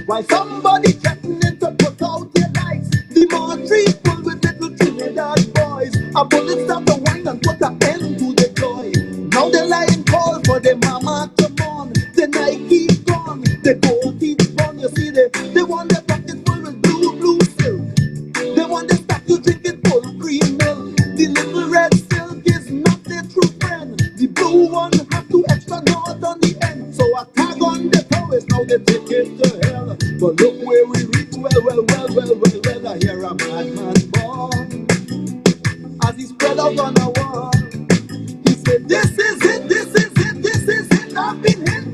Why somebody threatening to put out your lights? The more tree full with little Trinidad boys. A bullet start to whine and put an end to the joy. Now the lion call for the mama to mourn. The Nike gone, the gold teeth gone. You see they want their pockets full with blue silk. They want the stuff you drink it full cream milk. The little red silk is not their true friend. The blue one have two extra knots on the end. So I tag on the toys, now they take it to hell. But look where we reach, well, I hear a madman born. As he spread out on a wall, he said, this is it, this is it, this is it, I've been hit.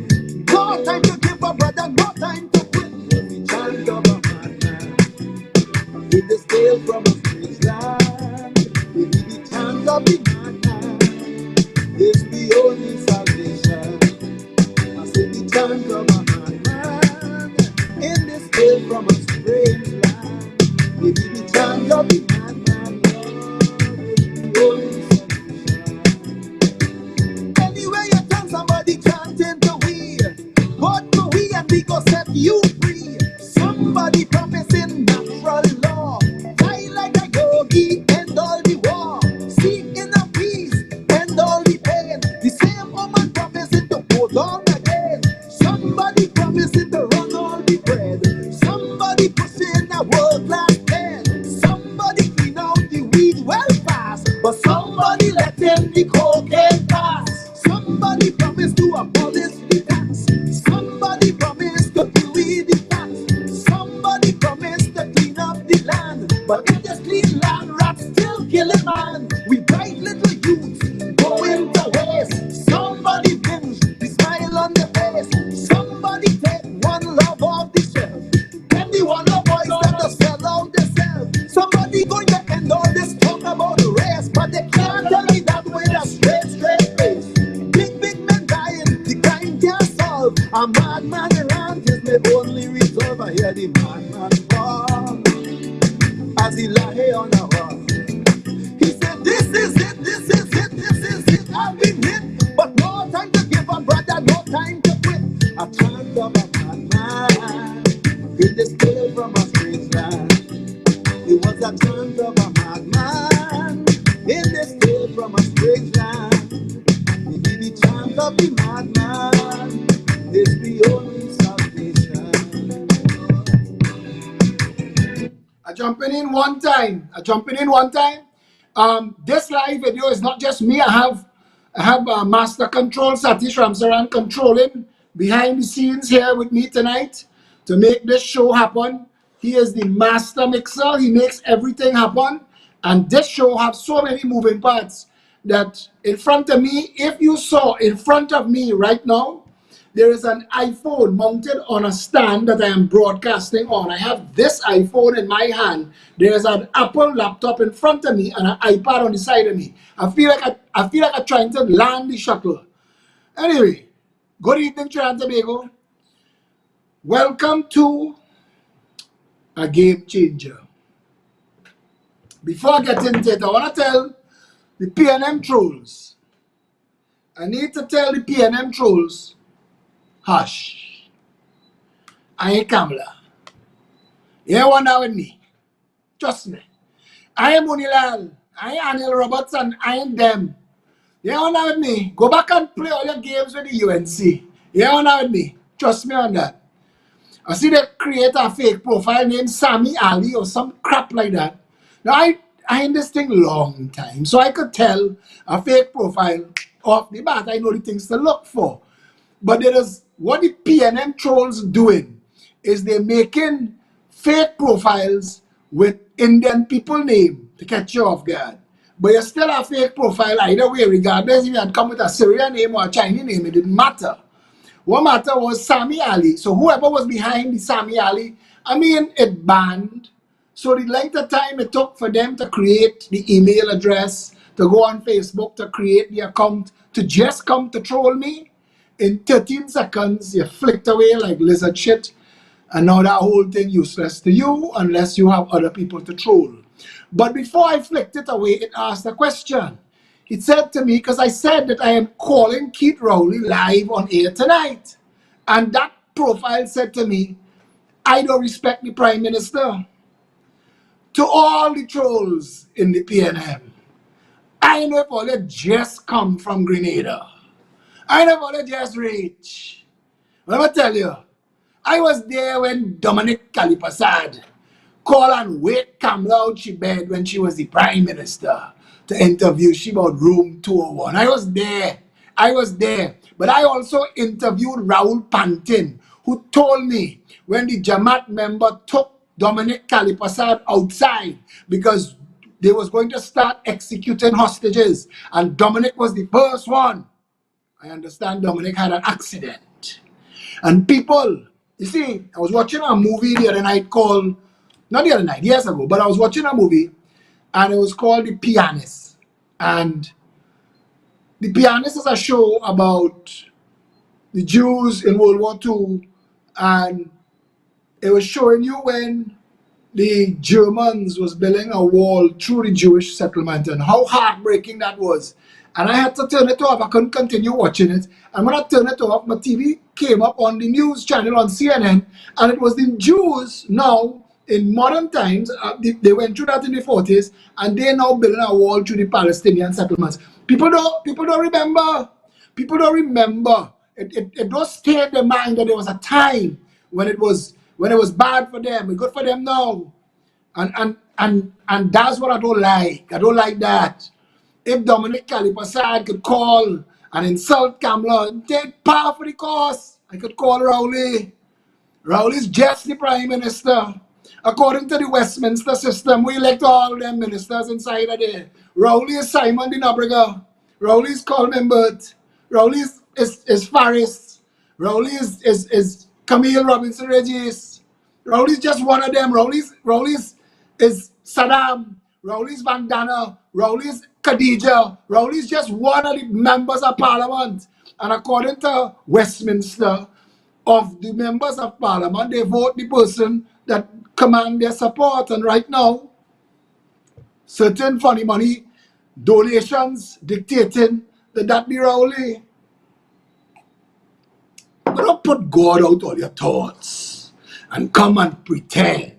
No time to give up, brother, no time to quit. The chant of a madman, with the scale from a strange land. With the chant of the madman, is the only salvation. I said the chant of a madman, in the scale from a strange land. With the chant of the madman, Lord, is the only solution. Anywhere you turn, somebody chanting to we. God to we and we go set you free. Somebody promising natural law. Fly like a yogi, end all the war. Seek inner peace, end all the pain. The same woman promising to go down again. Somebody promising to run all the bread. Somebody pushing a world-class plan. Somebody clean out the weed well fast. But somebody let them the cocaine pass. Somebody promised to abolish the tax. Somebody promised to deal with the facts. Somebody promised to clean up the land. But in this clean land, rats still killing man. We bright little youths going to waste. Somebody binge the smile on the face. Somebody take one love off the shelf. Then the one love boys that to sell out themselves. Somebody going to end all this talk about the race. But they can't tell me that with a straight face. Big men dying, the crime can't solve. A madman around is the only resolve. I hear the madman fall as he lie on a wall. He said, this is it, this is it, this is it, I've been hit. But no time to give up, brother, no time to quit. A chant of a madman, in the scale from a strange land. It was a chant of a madman, in the scale from a strange land. The chant of the madman is the only salvation. I jumping in one time. This live video is not just me. I have Master Control Satish Ramsaran controlling behind the scenes here with me tonight to make this show happen. He is the master mixer. He makes everything happen. And this show has so many moving parts that in front of me, if you saw in front of me right now, there is an iPhone mounted on a stand that I am broadcasting on. I have this iPhone in my hand. There is an Apple laptop in front of me and an iPad on the side of me. I feel like I'm trying to land the shuttle. Anyway, good evening, Trinidad and Tobago. Welcome to a game changer. Before I get into it, I want to tell the PNM trolls. I need to tell the PNM trolls, hush. I ain't Kamala. You ain't one now with me. Trust me. I ain't Munilal. I ain't Anil Roberts and I ain't them. You ain't one now with me. Go back and play all your games with the UNC. You ain't one now with me. Trust me on that. I see they create a fake profile named Sammy Ali or some crap like that. Now I in this thing long time, so I could tell a fake profile off the bat. I know the things to look for. But there is what the PNM trolls doing is they're making fake profiles with Indian people name to catch you off guard. But you still have fake profile either way, regardless if you had come with a Syrian name or a Chinese name, it didn't matter. What mattered was Sami Ali. So whoever was behind the Sami Ali, I mean, it banned. So the length of time it took for them to create the email address, to go on Facebook, to create the account, to just come to troll me, in 13 seconds, you flicked away like lizard shit. And now that whole thing useless to you unless you have other people to troll. But before I flicked it away, it asked a question. It said to me, because I said that I am calling Keith Rowley live on air tonight. And that profile said to me, I don't respect the Prime Minister. To all the trolls in the PNM, I know if all they just come from Grenada. I know if all they just reach. Let me tell you, I was there when Dominic Calipasad called and wake Kamala out she bed when she was the Prime Minister to interview she about room 201. I was there. I was there. But I also interviewed Raul Pantin, who told me when the Jamaat member took Dominic Calipasad outside because they was going to start executing hostages, and Dominic was the first one. I understand Dominic had an accident. And people, you see, I was watching a movie the other night called, not the other night, years ago, but I was watching a movie and it was called The Pianist. And The Pianist is a show about the Jews in World War II, and it was showing you when the Germans was building a wall through the Jewish settlement and how heartbreaking that was. And I had to turn it off. I couldn't continue watching it. And when I turned it off, my TV came up on the news channel on CNN, and it was the Jews now in modern times. They went through that in the 40s, and they're now building a wall through the Palestinian settlements. People don't remember. People don't remember. It don't stay in their mind that there was a time when it was bad for them. It's good for them now. And that's what I don't like. I don't like that. If Dominic Calipasad could call and insult Kamala, take part for the cause. I could call Rowley. Rowley's just the Prime Minister. According to the Westminster system, we elect all them ministers inside of there. Rowley is Simon de Nobrega. Rowley is Coleman Burt. Rowley is Faris. Rowley is Camille Robinson Regis. Rowley's just one of them. Rowley's is Saddam. Rowley's Vandana. Rowley's Khadija. Rowley's just one of the members of Parliament. And according to Westminster, of the members of Parliament, they vote the person that command their support. And right now, certain funny money donations dictating that be Rowley. But don't put God out all your thoughts and come and pretend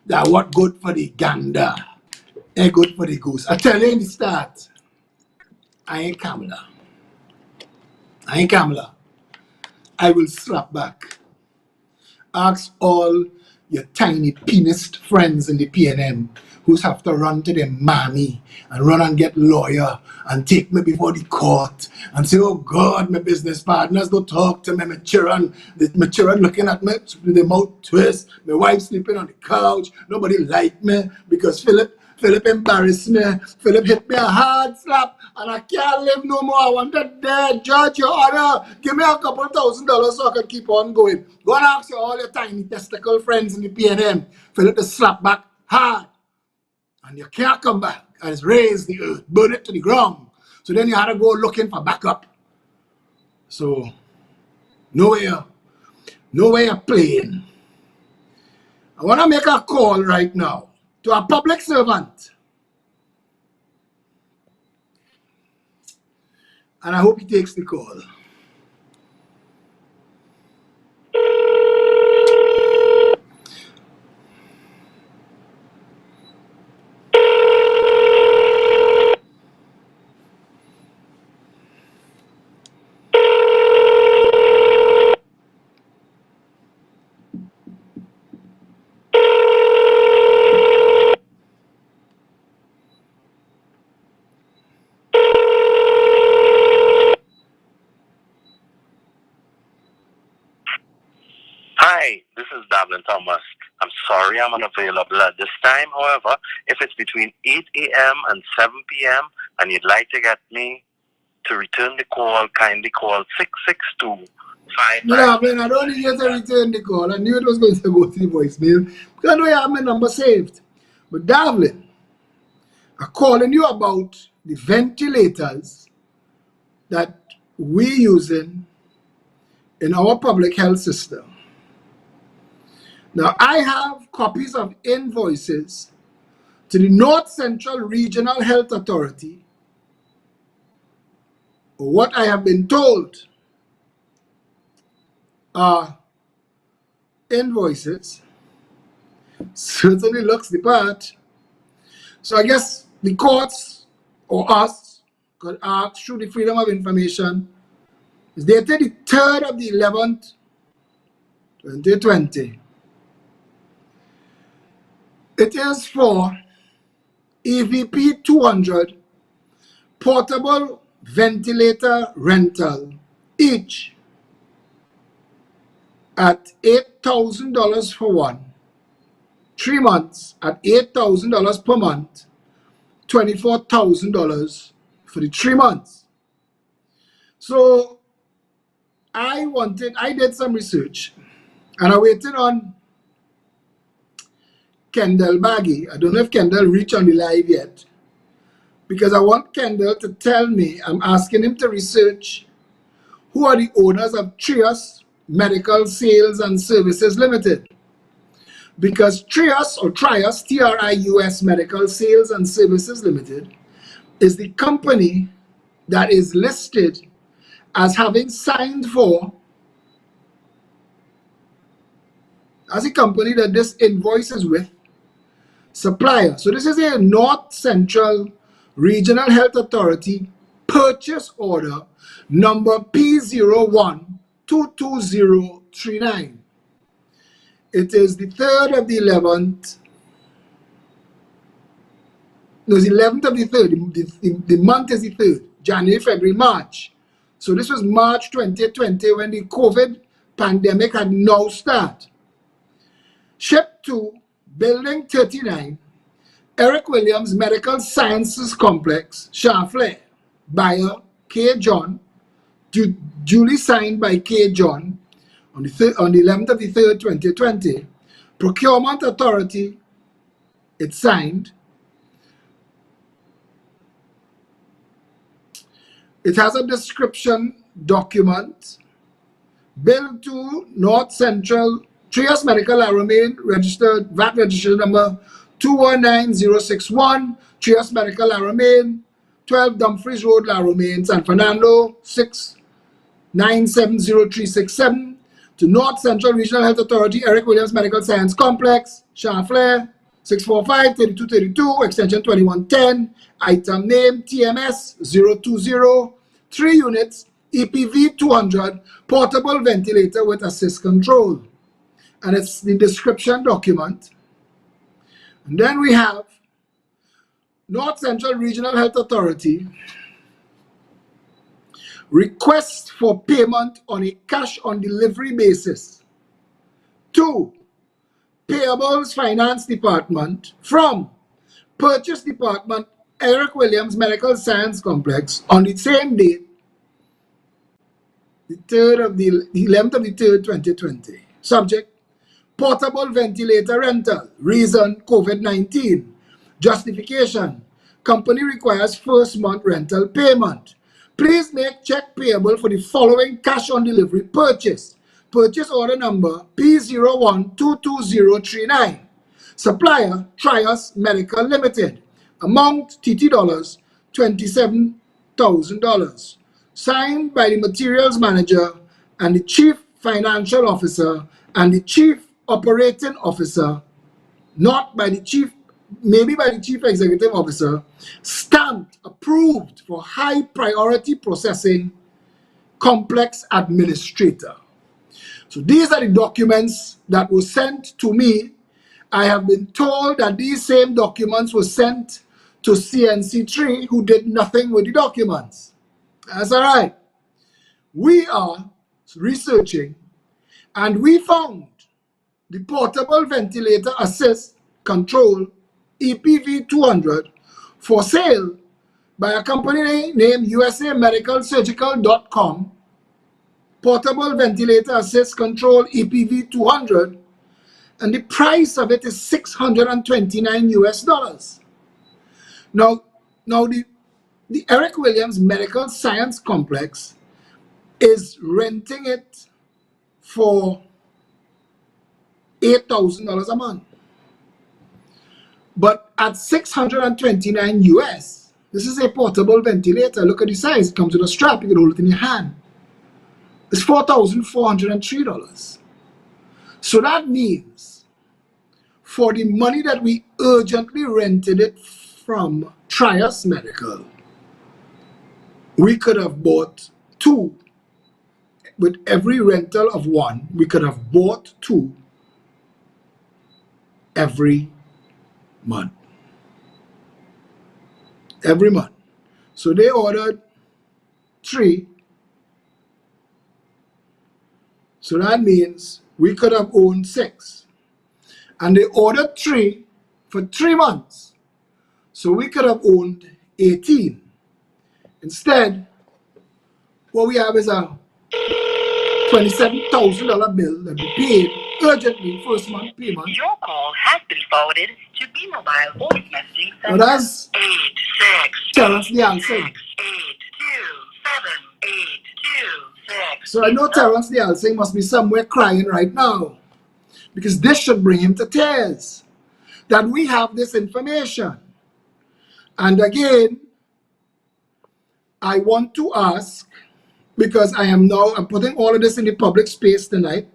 that what good for the gander ain't good for the goose. I tell you in the start, I ain't Kamala. I ain't Kamala. I will slap back. Ask all your tiny penis friends in the PNM who's have to run to their mommy and run and get lawyer and take me before the court and say, oh God, my business partners don't talk to me, my children looking at me with their mouth twist, my wife sleeping on the couch, nobody like me because Phillip embarrassed me. Phillip hit me a hard slap and I can't live no more. I want to dead. Judge, your honor, give me a couple $1,000 so I can keep on going. Go and ask all your tiny testicle friends in the PNM. Phillip is slap back hard. And you can't come back and raise the earth, burn it to the ground. So then you had to go looking for backup. So, no way of playing. I want to make a call right now to a public servant. And I hope he takes the call. Hi, this is Davlin Thomas. I'm sorry I'm unavailable at this time. However, if it's between 8 a.m. and 7 p.m. and you'd like to get me to return the call, kindly call 662 No, man, I don't need you to return the call. I knew it was going to go to the voicemail because I know you have my number saved. But Davlin, I'm calling you about the ventilators that we're using in our public health system. Now, I have copies of invoices to the North Central Regional Health Authority. What I have been told are invoices. Certainly looks the part. So I guess the courts or us could ask through the Freedom of Information. It's dated the 3rd of the 11th, 2020. It is for EVP 200 portable ventilator rental, each at $8,000 for one, 3 months at $8,000 per month, $24,000 for the 3 months. So I did some research and I waited on Kendall Baggy. I don't know if Kendall reached on the live yet, because I want Kendall to tell me, I'm asking him to research who are the owners of Trias Medical Sales and Services Limited. Because Trias or Trias, Trius Medical Sales and Services Limited, is the company that is listed as having signed for, as a company that this invoice is with, supplier. So this is a North Central Regional Health Authority purchase order number P01-22039. It is the 3rd of the 11th. No, it's the 11th of the 3rd. The month is the 3rd. January, February, March. So this was March 2020 when the COVID pandemic had now started. Shipped to Building 39, Eric Williams Medical Sciences Complex, Charfleur. Buyer K. John, duly signed by K. John on the 11th of the 3rd, 2020. Procurement Authority, it's signed. It has a description document. Bill to North Central Trias Medical Laramie, registered VAT registration number 219061, Trias Medical Laramie, 12 Dumfries Road, Laramie, San Fernando, 6970367. To North Central Regional Health Authority, Eric Williams Medical Science Complex, Charfleur, 645-3232, extension 2110, item name TMS 020, 3 units, EPV 200, portable ventilator with assist control. And it's the description document. And then we have North Central Regional Health Authority request for payment on a cash on delivery basis to Payables Finance Department from Purchase Department, Eric Williams Medical Science Complex, on the same date, the 11th of the 3rd, 2020. Subject: portable ventilator rental. Reason: COVID-19. Justification: company requires first month rental payment. Please make check payable for the following cash on delivery purchase. Purchase order number P01-22039. Supplier: Trias Medical Limited. Amount TT dollars, $27,000. Signed by the materials manager and the chief financial officer and the chief operating officer, not by the chief, maybe by the chief executive officer. Stamped, approved for high priority processing, complex administrator. So these are the documents that were sent to me. I have been told that these same documents were sent to CNC3, who did nothing with the documents. That's all right. We are researching, and we found the portable ventilator assist control EPV 200 for sale by a company named usamedicalsurgical.com. Portable ventilator assist control EPV 200, and the price of it is $629 US. Now the Eric Williams Medical Science Complex is renting it for $8,000 a month. But at $629 US, this is a portable ventilator. Look at the size. It comes with a strap. You can hold it in your hand. It's $4,403. So that means for the money that we urgently rented it from Trias Medical, we could have bought two. With every rental of one, we could have bought two every month. Every month. So they ordered three. So that means we could have owned six. And they ordered three for 3 months. So we could have owned 18. Instead, what we have is a $27,000 bill that we paid urgently, first month payment. Your call has been forwarded to B-Mobile voice messaging Now center. that's 86 Terrence the Alsing. 827 So I know Terrence the Alsing must be somewhere crying right now, because this should bring him to tears, that we have this information. And again, I want to ask, because I'm putting all of this in the public space tonight.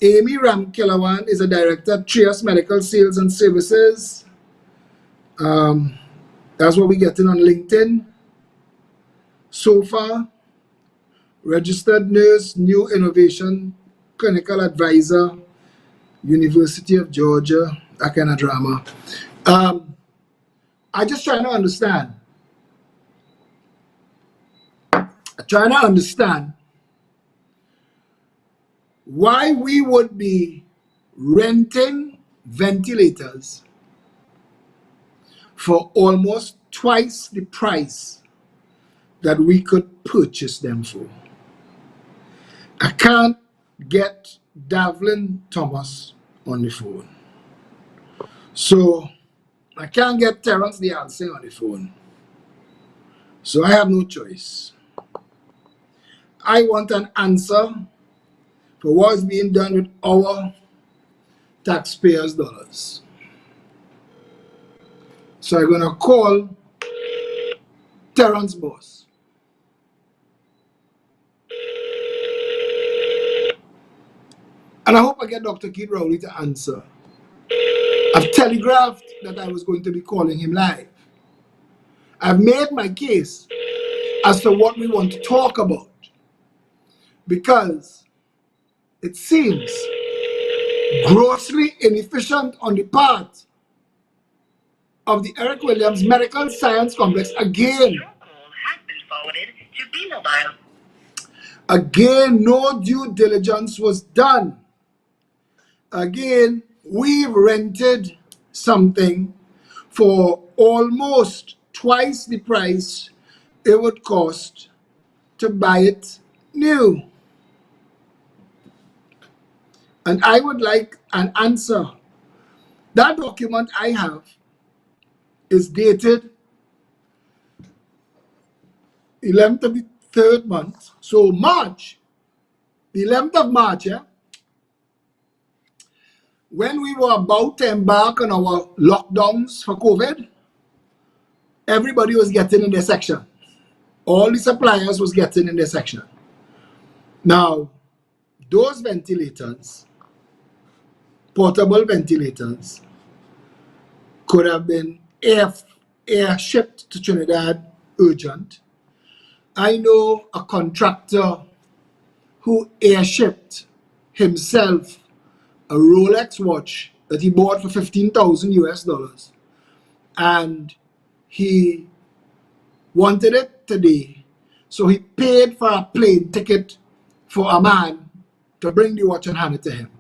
Amy Ramkilawan is a director at Trias Medical Sales and Services. That's what we're getting on LinkedIn. So far, registered nurse, new innovation, clinical advisor, University of Georgia, that kind of drama. I just trying to understand. I'm trying to understand why we would be renting ventilators for almost twice the price that we could purchase them for. I can't get Davlin Thomas on the phone. So I can't get Terrence the Alsing on the phone. So I have no choice. I want an answer for what is being done with our taxpayers' dollars. So I'm going to call Terrence's boss. And I hope I get Dr. Keith Rowley to answer. I've telegraphed that I was going to be calling him live. I've made my case as to what we want to talk about, because it seems grossly inefficient on the part of the Eric Williams Medical Science Complex again. Your call has been forwarded to B-Mobile. Again, no due diligence was done. Again, we've rented something for almost twice the price it would cost to buy it new. And I would like an answer. That document I have is dated 11th of the 3rd month. So March, the 11th of March, when we were about to embark on our lockdowns for COVID, everybody was getting in their section. All the suppliers was getting in their section. Now, those ventilators, portable ventilators, could have been air shipped to Trinidad urgent. I know a contractor who air-shipped himself a Rolex watch that he bought for $15,000 and he wanted it today. So he paid for a plane ticket for a man to bring the watch and hand it to him.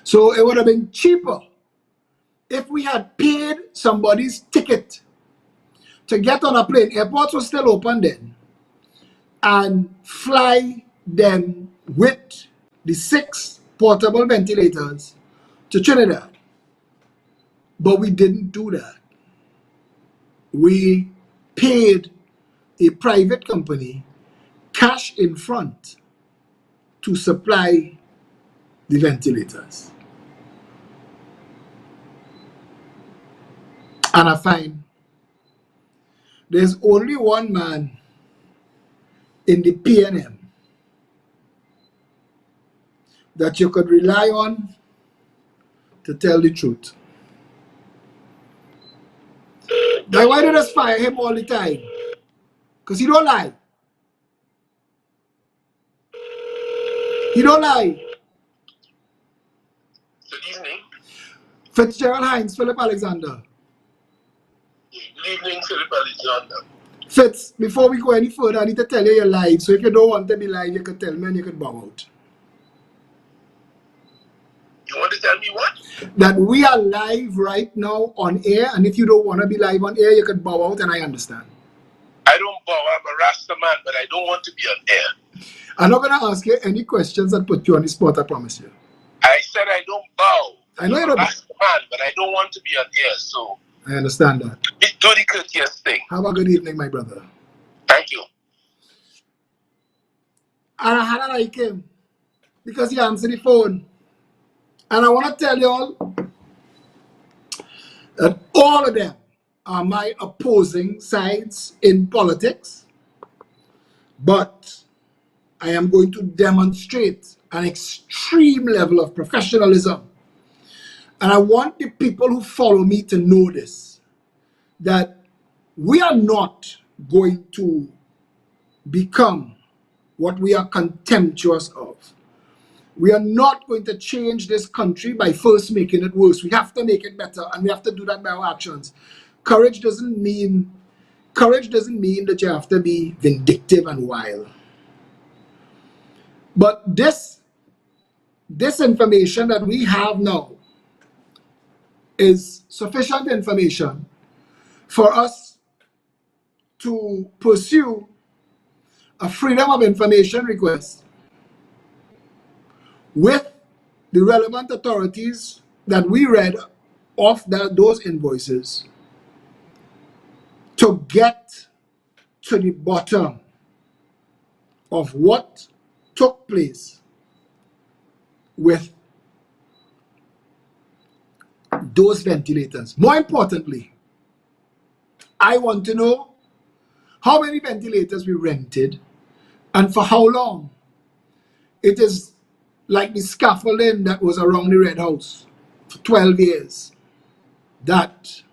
So it would have been cheaper if we had paid somebody's ticket to get on a plane. Airports were still open then, and fly them with the 6 portable ventilators to Trinidad. But we didn't do that. We paid a private company cash in front to supply the ventilators. And I find there's only one man in the PNM that you could rely on to tell the truth. Like, why do you just fire him all the time? Because he don't lie. He don't lie. Good evening. Fitzgerald Hines, Philip Alexander. Good evening, Phillip Alexander. Fitz, before we go any further, I need to tell you you're live. So if you don't want to be live, you can tell me and you can bow out. You want to tell me what? That we are live right now on air, and if you don't want to be live on air, you can bow out, and I understand. I don't bow. I'm a Rasta man, but I don't want to be on air. I'm not going to ask you any questions that put you on the spot, I promise you. I said I don't bow. I know you I'm don't a bow. Rasta man, but I don't want to be on air, so I understand that. do the courteous thing. Have a good evening, my brother. Thank you. And I had to like him because he answered the phone. And I want to tell you all that all of them are my opposing sides in politics, but I am going to demonstrate an extreme level of professionalism. And I want the people who follow me to know this, that we are not going to become what we are contemptuous of. We are not going to change this country by first making it worse. We have to make it better, and we have to do that by our actions. Courage doesn't mean that you have to be vindictive and wild. But this information that we have now is sufficient information for us to pursue a freedom of information request with the relevant authorities that we read off those invoices to get to the bottom of what took place with those ventilators. More importantly, I want to know how many ventilators we rented and for how long. It is like the scaffolding that was around the Red House for 12 years. That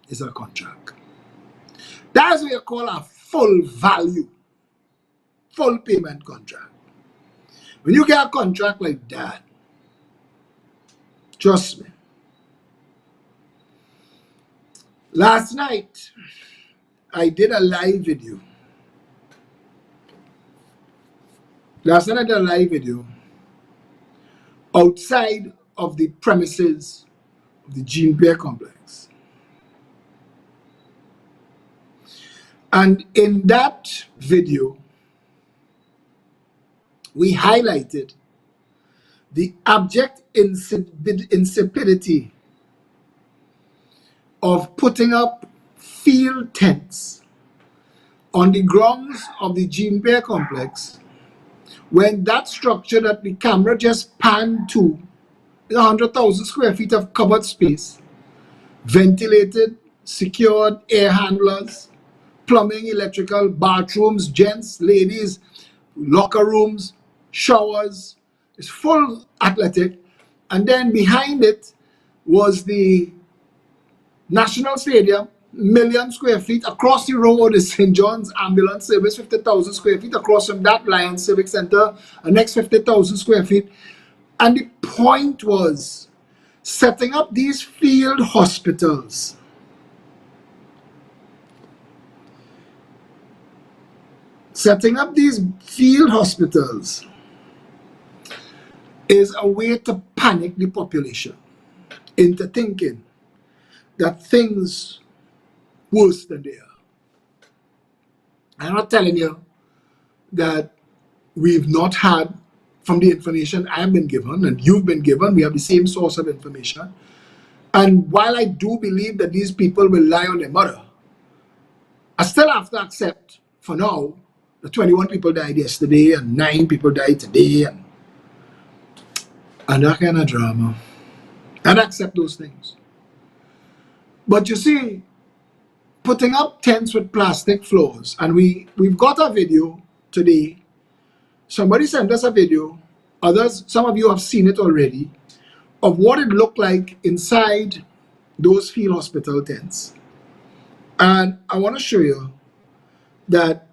is a contract. That is what you call a full value, full payment contract. When you get a contract like that, trust me. Last night, I did a live video. Outside of the premises of the Gene Bear complex. And in that video, we highlighted the abject insipidity of putting up field tents on the grounds of the Gene Bear complex when that structure that the camera just panned to is 100,000 square feet of covered space, ventilated, secured, air handlers, plumbing, electrical, bathrooms, gents, ladies, locker rooms, showers. It's full athletic. And then behind it was the National Stadium, 1,000,000 square feet. Across the road is St. John's Ambulance Service, 50,000 square feet. Across from that, Lions Civic Center, the next 50,000 square feet. And the point was setting up these field hospitals. Setting up these field hospitals is a way to panic the population into thinking that things worse than they are. I'm not telling you that we've not had, from the information I've been given and you've been given, we have the same source of information. And while I do believe that these people will lie on their mother, I still have to accept, for now, that 21 people died yesterday and 9 people died today and that kind of drama. And accept those things. But you see, putting up tents with plastic floors, and we've got a video today. Somebody sent us a video Others, some of you have seen it already, of what it looked like inside those field hospital tents. And I want to show you that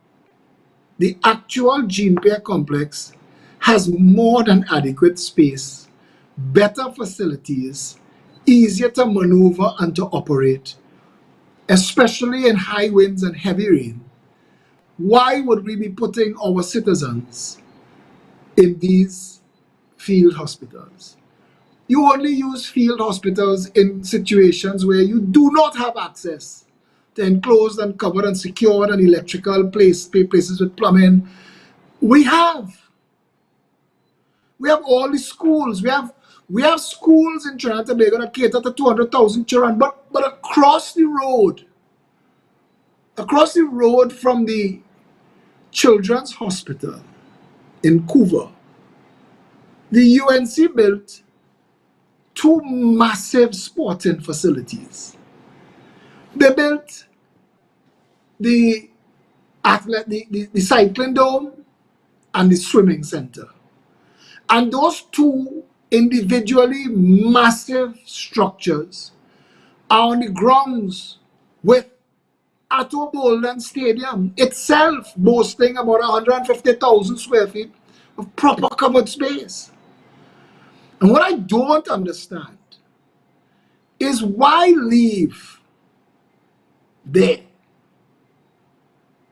the actual gene pair complex has more than adequate space, better facilities, easier to maneuver and to operate, especially in high winds and heavy rain. Why would we be putting our citizens in these field hospitals? You only use field hospitals in situations where you do not have access to enclosed and covered and secured and electrical places with plumbing. We have all the schools. We have schools in Trinidad and Tobago that cater to 200,000 children, but across the road from the Children's Hospital in Couva, the UNC built 2 massive sporting facilities. They built the cycling dome and the swimming center. And those 2 individually massive structures are on the grounds with Atto Bolden Stadium itself boasting about 150,000 square feet of proper covered space. And what I don't understand is why leave there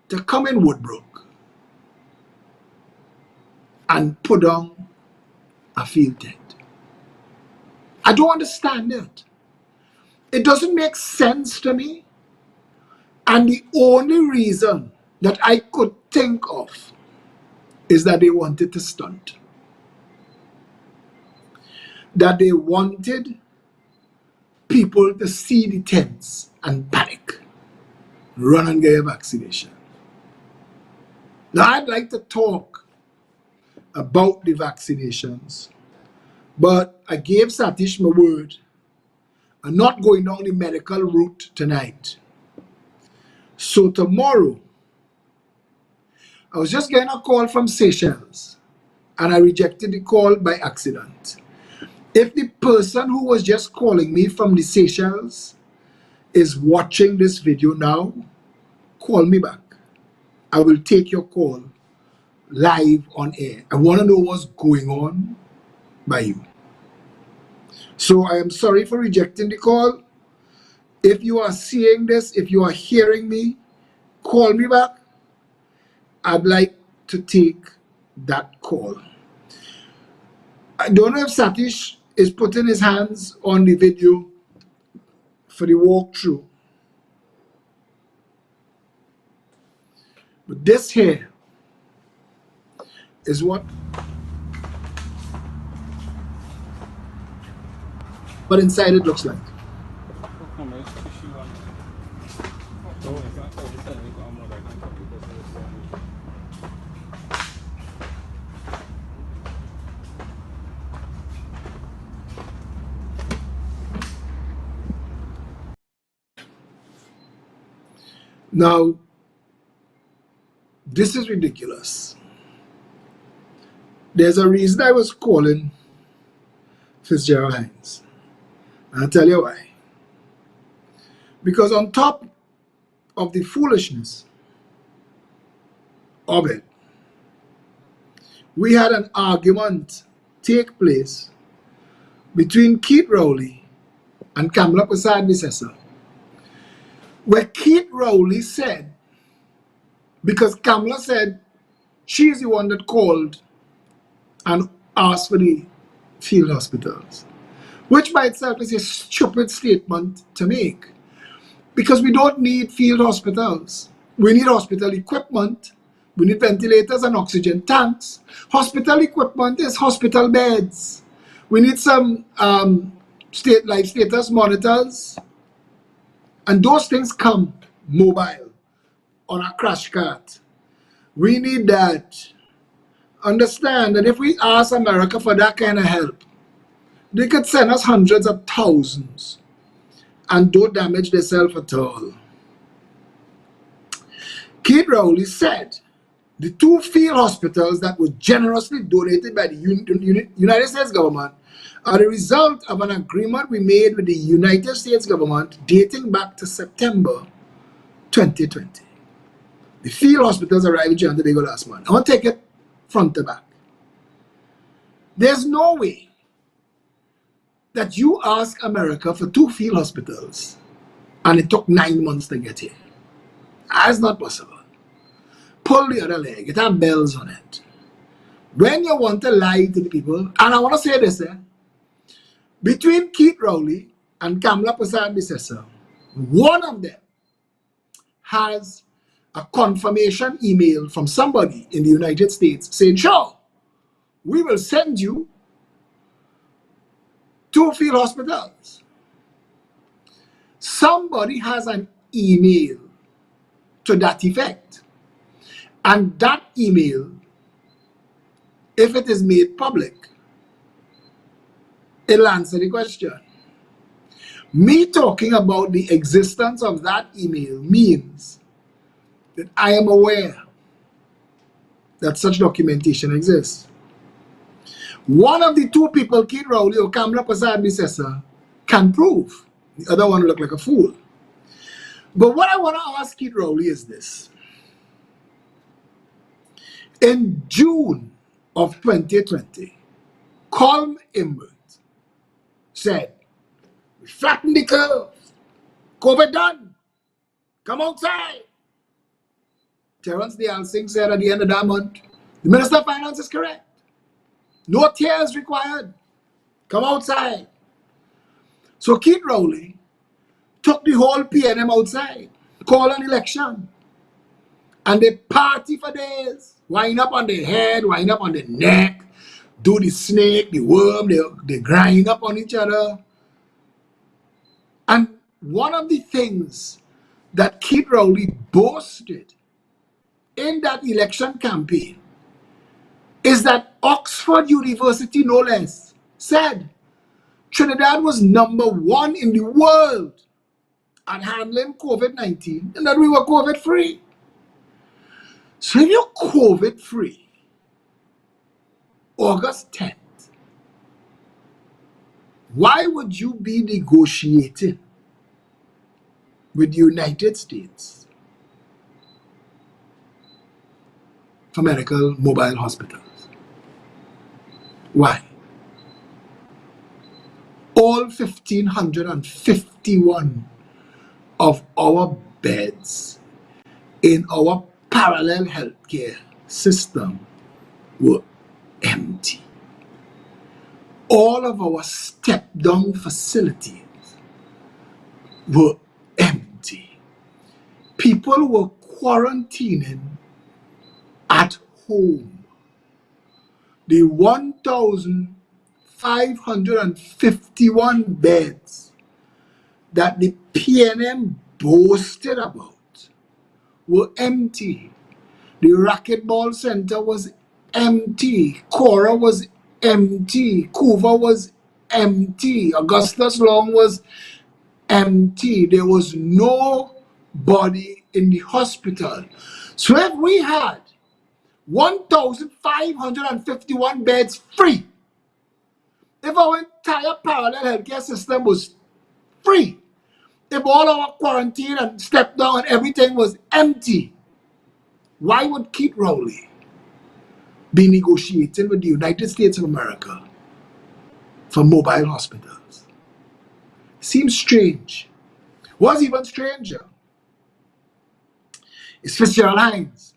to come in Woodbrook and put down a field tent. I don't understand it. It doesn't make sense to me. And the only reason that I could think of is that they wanted to stunt. That they wanted people to see the tents and panic, run and get a vaccination. Now, I'd like to talk about the vaccinations, but I gave Satish my word. I'm not going down the medical route tonight. So tomorrow, I was just getting a call from Seychelles, and I rejected the call by accident. If the person who was just calling me from the Seychelles is watching this video now, call me back. I will take your call live on air. I want to know what's going on by you. So I am sorry for rejecting the call. If you are seeing this, if you are hearing me, call me back. I'd like to take that call. I don't know if Satish is putting his hands on the video for the walkthrough. But this here is what inside it looks like. Now, this is ridiculous. There's a reason I was calling Fitzgerald Hines. And I'll tell you why. Because on top of the foolishness of it, we had an argument take place between Keith Rowley and Kamala Prasad-Bissessar, where Keith Rowley said, because Kamala said she's the one that called and asked for the field hospitals, which by itself is a stupid statement to make, because we don't need field hospitals. We need hospital equipment. We need ventilators and oxygen tanks. Hospital equipment is hospital beds. We need some life status monitors. And those things come mobile on a crash cart. We need that. Understand that if we ask America for that kind of help, they could send us hundreds of thousands and don't damage themselves at all. Keith Rowley said The 2 field hospitals that were generously donated by the United States government are the result of an agreement we made with the United States government dating back to September 2020. The field hospitals arrived in Trinidad and Tobago last month. I want to take it front to back. There's no way that you ask America for 2 field hospitals and it took 9 months to get here. That's not possible. Pull the other leg. It has bells on it. When you want to lie to the people, and I want to say this, between Keith Rowley and Kamla Prasad-Bissessar, one of them has a confirmation email from somebody in the United States saying, sure, we will send you 2 field hospitals. Somebody has an email to that effect. And that email, if it is made public, it'll answer the question. Me talking about the existence of that email means that I am aware that such documentation exists. One of the 2 people, Keith Rowley or Kamla Prasad-Bissessar, can prove. The other one look like a fool. But what I want to ask Keith Rowley is this. In June of 2020, Colm Imbert said, we flatten the curve. COVID done. Come outside. Terence D. Alsing said at the end of that month, the Minister of Finance is correct. No tears required. Come outside. So Keith Rowley took the whole PNM outside, called an election, and they party for days. Wind up on the head, wind up on the neck, do the snake, the worm, they grind up on each other. And one of the things that Keith Rowley boasted in that election campaign is that Oxford University, no less, said Trinidad was #1 in the world at handling COVID-19 and that we were COVID-free. So if you're COVID-free, August 10th, why would you be negotiating with the United States for medical mobile hospitals? Why? All 1,551 of our beds in our parallel healthcare system were empty. All of our step-down facilities were empty. People were quarantining at home. The 1,551 beds that the PNM boasted about were empty. The racquetball center was empty. Cora was empty. Couva was empty. Augustus Long was empty. There was nobody in the hospital. So if we had 1,551 beds free, if our entire parallel healthcare system was free, if all our quarantine and step down and everything was empty, why would Keith Rowley be negotiating with the United States of America for mobile hospitals? Seems strange. What's even stranger is Fitzgerald Hines.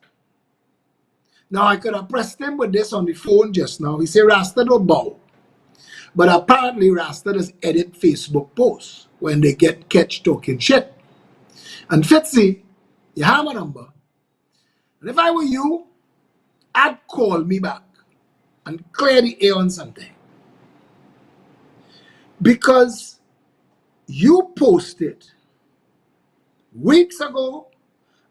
Now, I could have pressed him with this on the phone just now. He said Rasta don't bow. But apparently Rasta does edit Facebook posts when they get catch talking shit. And Fitzy, you have my number. And if I were you, I'd call me back and clear the air on something. Because you posted weeks ago,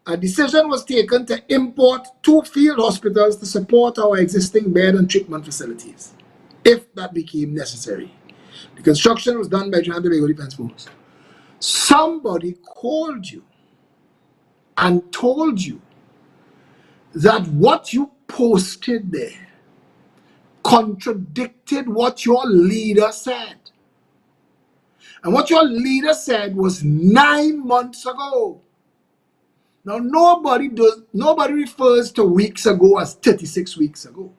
a decision was taken to import 2 field hospitals to support our existing bed and treatment facilities, if that became necessary. The construction was done by Trinidad and Tobago Defense Force. Somebody called you and told you that what you posted there contradicted what your leader said. And what your leader said was 9 months ago. Now nobody refers to weeks ago as 36 weeks ago.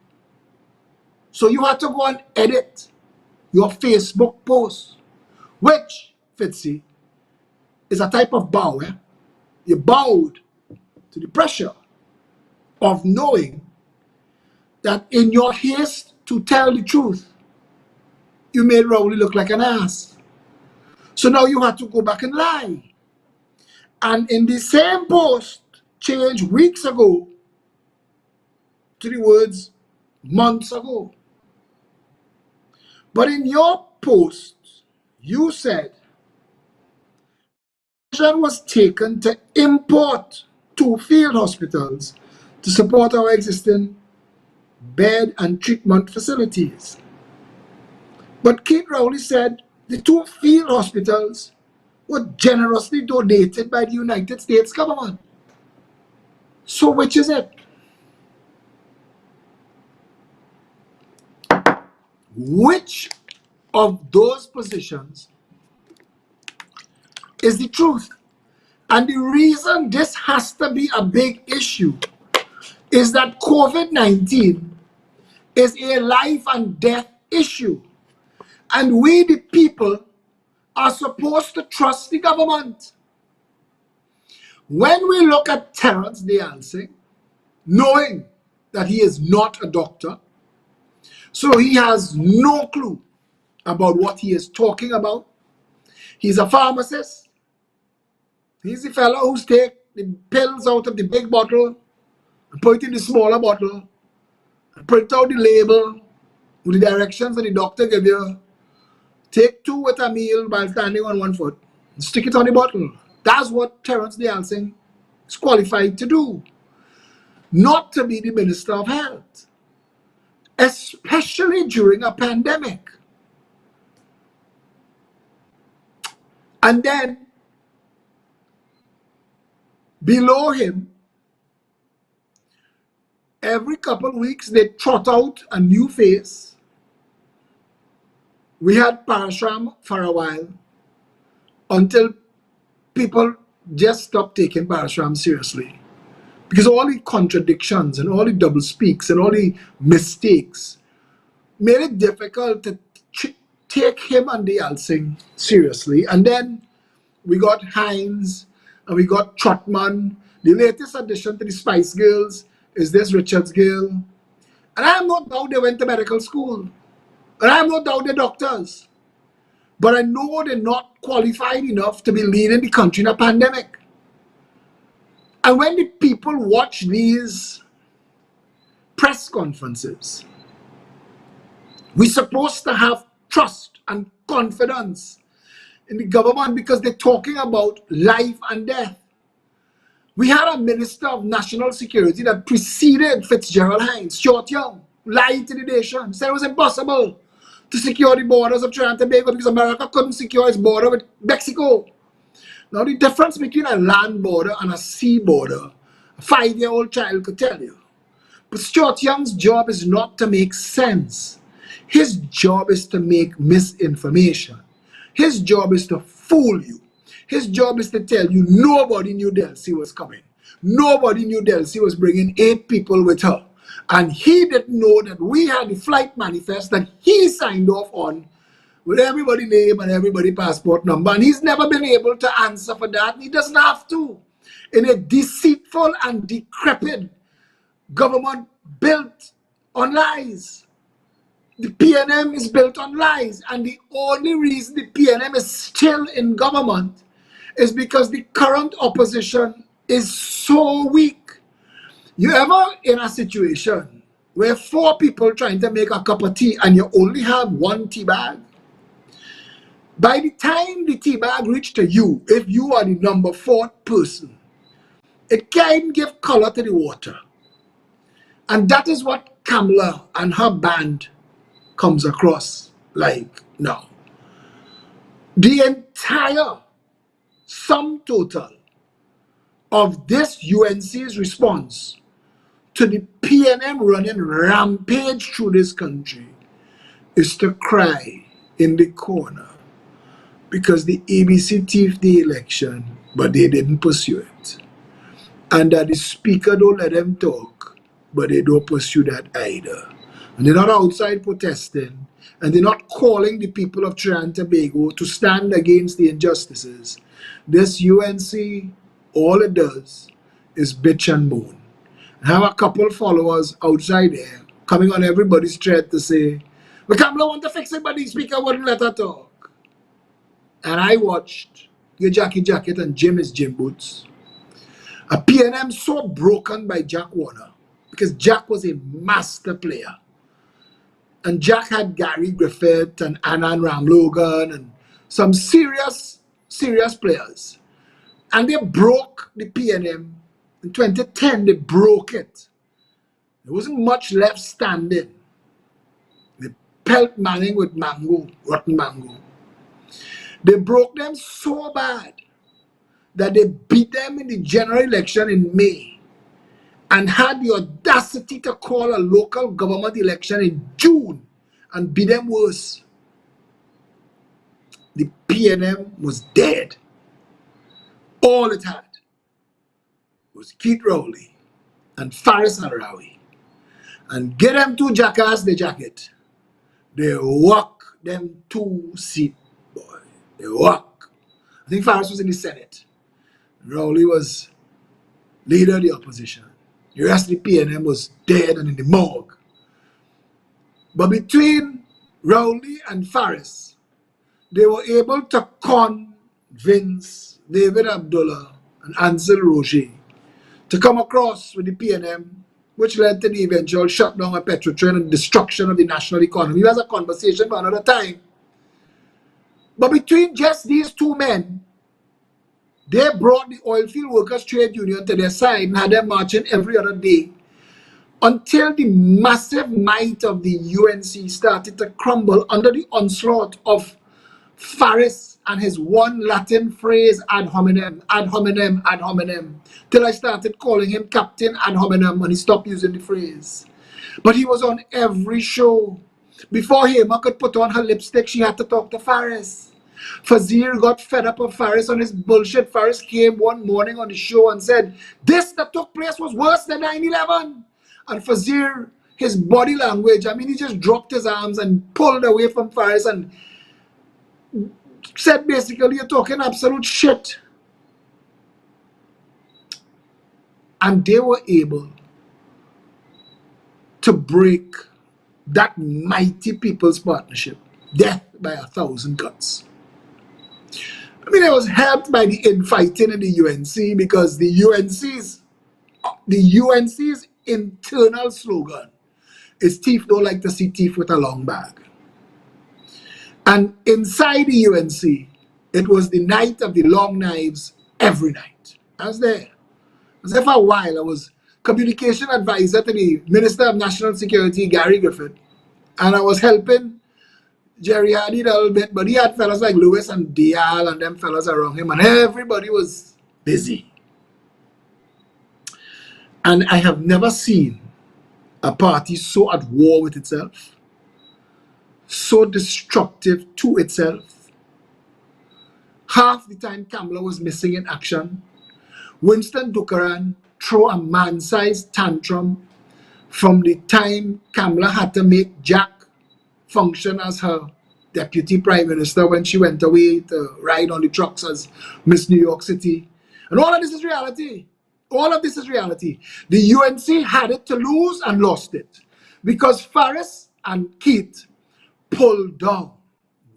So you had to go and edit your Facebook post, which, Fitzy, is a type of bow. You bowed to the pressure of knowing that in your haste to tell the truth, you made Rowley look like an ass. So now you had to go back and lie. And in the same post, change weeks ago to the words months ago. But in your post, you said action was taken to import 2 field hospitals to support our existing bed and treatment facilities. But Keith Rowley said the 2 field hospitals were generously donated by the United States government. So which is it? Which of those positions is the truth? And the reason this has to be a big issue is that COVID-19 is a life and death issue. And we, the people, are supposed to trust the government. When we look at Terrence Dancing, knowing that he is not a doctor, so he has no clue about what he is talking about. He's a pharmacist. He's the fellow who's take the pills out of the big bottle and put it in the smaller bottle and print out the label with the directions that the doctor gave you. Take 2 with a meal while standing on 1 foot and stick it on the bottle. That's what Terrence Dancing is qualified to do. Not to be the Minister of Health, especially during a pandemic. And then below him, every couple of weeks they trot out a new face. We had Parashram for a while until people just stopped taking Parashram seriously. Because all the contradictions and all the double speaks and all the mistakes made it difficult to take him and the Alsing seriously. And then we got Hines and we got Trotman. The latest addition to the Spice Girls is this Richards girl. And I have no doubt they went to medical school. And I have no doubt they're doctors. But I know they're not qualified enough to be leading the country in a pandemic. And when the people watch these press conferences, we're supposed to have trust and confidence in the government because they're talking about life and death. We had a Minister of National Security that preceded Fitzgerald Hines, Stuart Young, lied to the nation, said it was impossible to secure the borders of Trinidad and Tobago because America couldn't secure its border with Mexico. Now the difference between a land border and a sea border, a 5-year-old child could tell you. But Stuart Young's job is not to make sense. His job is to make misinformation. His job is to fool you. His job is to tell you nobody knew Delcy was coming. Nobody knew Delcy was bringing 8 people with her. And he didn't know that we had the flight manifest that he signed off on with everybody's name and everybody's passport number. And he's never been able to answer for that. And he doesn't have to. In a deceitful and decrepit government built on lies. The PNM is built on lies. And the only reason the PNM is still in government is because the current opposition is so weak. You ever in a situation where 4 people trying to make a cup of tea and you only have 1 tea bag? By the time the tea bag reaches to you, if you are the number 4th person, it can give color to the water. And that is what Kamala and her band comes across like now. The entire sum total of this UNC's response to the PNM running rampage through this country is to cry in the corner because the ABC thieved the election, but they didn't pursue it. And that the speaker don't let them talk, but they don't pursue that either. And they're not outside protesting, and they're not calling the people of Trinidad and Tobago to stand against the injustices. This UNC, all it does is bitch and moan. I have a couple followers outside there coming on everybody's thread to say, "We can't want to fix it, but the speaker wouldn't let her talk." And I watched your Jackie Jacket and Jim is Jim Boots. A PNM so broken by Jack Warner because Jack was a master player. And Jack had Gary Griffith and Anand Ramlogan and some serious players. And they broke the PNM. In 2010, they broke it. There wasn't much left standing. They pelt Manning with mango, rotten mango. They broke them so bad that they beat them in the general election in May and had the audacity to call a local government election in June and beat them worse. The PNM was dead. All it had was Keith Rowley and Faris Harawi. And get them two jackass the jacket. They walk them two seat, boy. They walk. I think Faris was in the Senate. Rowley was leader of the opposition. The rest of the PNM was dead and in the morgue. But between Rowley and Faris, they were able to convince David Abdullah and Ansel Roger to come across with the PNM, which led to the eventual shutdown of Petrotrin and destruction of the national economy. That's a conversation for another time. But between just these two men, they brought the Oilfield Workers Trade Union to their side and had them marching every other day until the massive might of the UNC started to crumble under the onslaught of Faris and his one Latin phrase ad hominem, ad hominem, ad hominem, till I started calling him Captain ad hominem when he stopped using the phrase. But he was on every show. Before Hema could put on her lipstick, she had to talk to Faris. Fazir got fed up of Faris on his bullshit. Faris came one morning on the show and said, "This that took place was worse than 9/11. And Fazir, his body language, I mean, he just dropped his arms and pulled away from Faris and said basically, "You're talking absolute shit." And they were able to break that mighty people's partnership, death by 1,000 cuts. I mean, it was helped by the infighting in the UNC because the UNC's internal slogan is "Thief don't like to see thief with a long bag." And inside the UNC, it was the night of the long knives every night. I was there. I was there for a while. I was communication advisor to the Minister of National Security, Gary Griffith. And I was helping Jerry Hardy a little bit, but he had fellas like Lewis and Dial and them fellas around him, and everybody was busy. And I have never seen a party so at war with itself, so destructive to itself. Half the time Kamala was missing in action. Winston Dukaran threw a man-sized tantrum from the time Kamala had to make Jack function as her deputy prime minister when she went away to ride on the trucks as Miss New York City. And all of this is reality. All of this is reality. The UNC had it to lose and lost it because Faris and Keith pulled down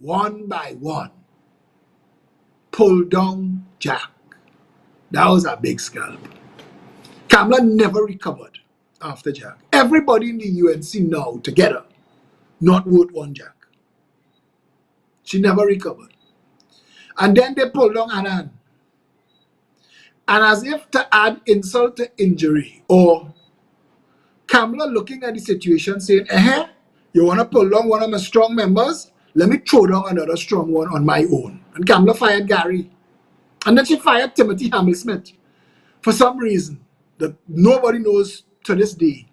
one by one. Pulled down Jack. That was a big scalp. Kamala never recovered after Jack. Everybody in the UNC now together not worth one Jack. She never recovered. And then they pulled down Anand. And as if to add insult to injury, or Kamala looking at the situation saying, you want to pull down one of my strong members? Let me throw down another strong one on my own. And Kamala fired Gary. And then she fired Timothy Hamel-Smith for some reason that nobody knows to this day.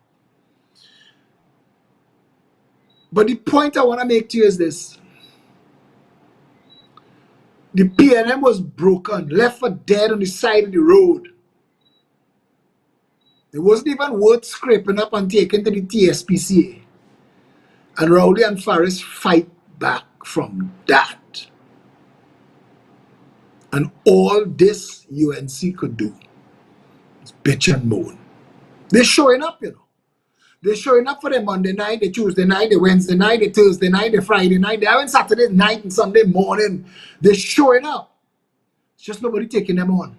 But the point I want to make to you is this. The PNM was broken, left for dead on the side of the road. It wasn't even worth scraping up and taking to the TSPCA. And Rowley and Farris fight back from that. And all this UNC could do is bitch and moan. They're showing up, you know. They're showing up for the Monday night, the Tuesday night, the Wednesday night, the Thursday night, the Friday night. They're having Saturday night and Sunday morning. They're showing up. It's just nobody taking them on.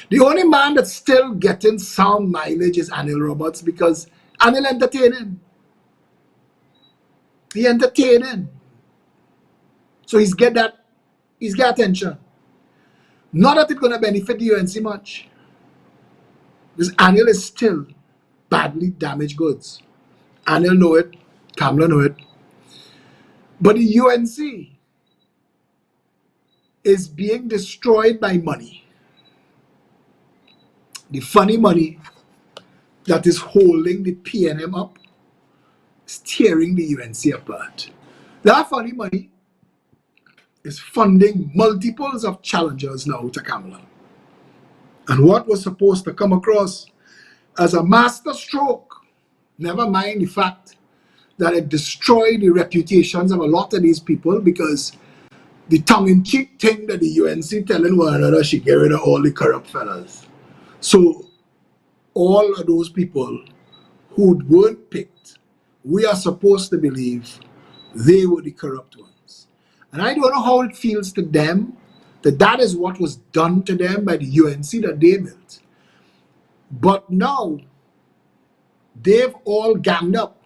The only man that's still getting sound mileage is Anil Roberts because Anil entertaining. He entertaining. So he's got attention. Not that it's going to benefit the UNC much. Because Anil is still badly damaged goods. Anil know it. Kamala know it. But the UNC is being destroyed by money. The funny money that is holding the PNM up is tearing the UNC apart. That funny money is funding multiples of challengers now to Kamala. And what was supposed to come across as a master stroke, never mind the fact that it destroyed the reputations of a lot of these people because the tongue-in-cheek thing that the UNC telling one another should get rid of all the corrupt fellas. So all of those people who weren't picked, we are supposed to believe they were the corrupt ones. And I don't know how it feels to them that is what was done to them by the UNC that they built. But now, they've all ganged up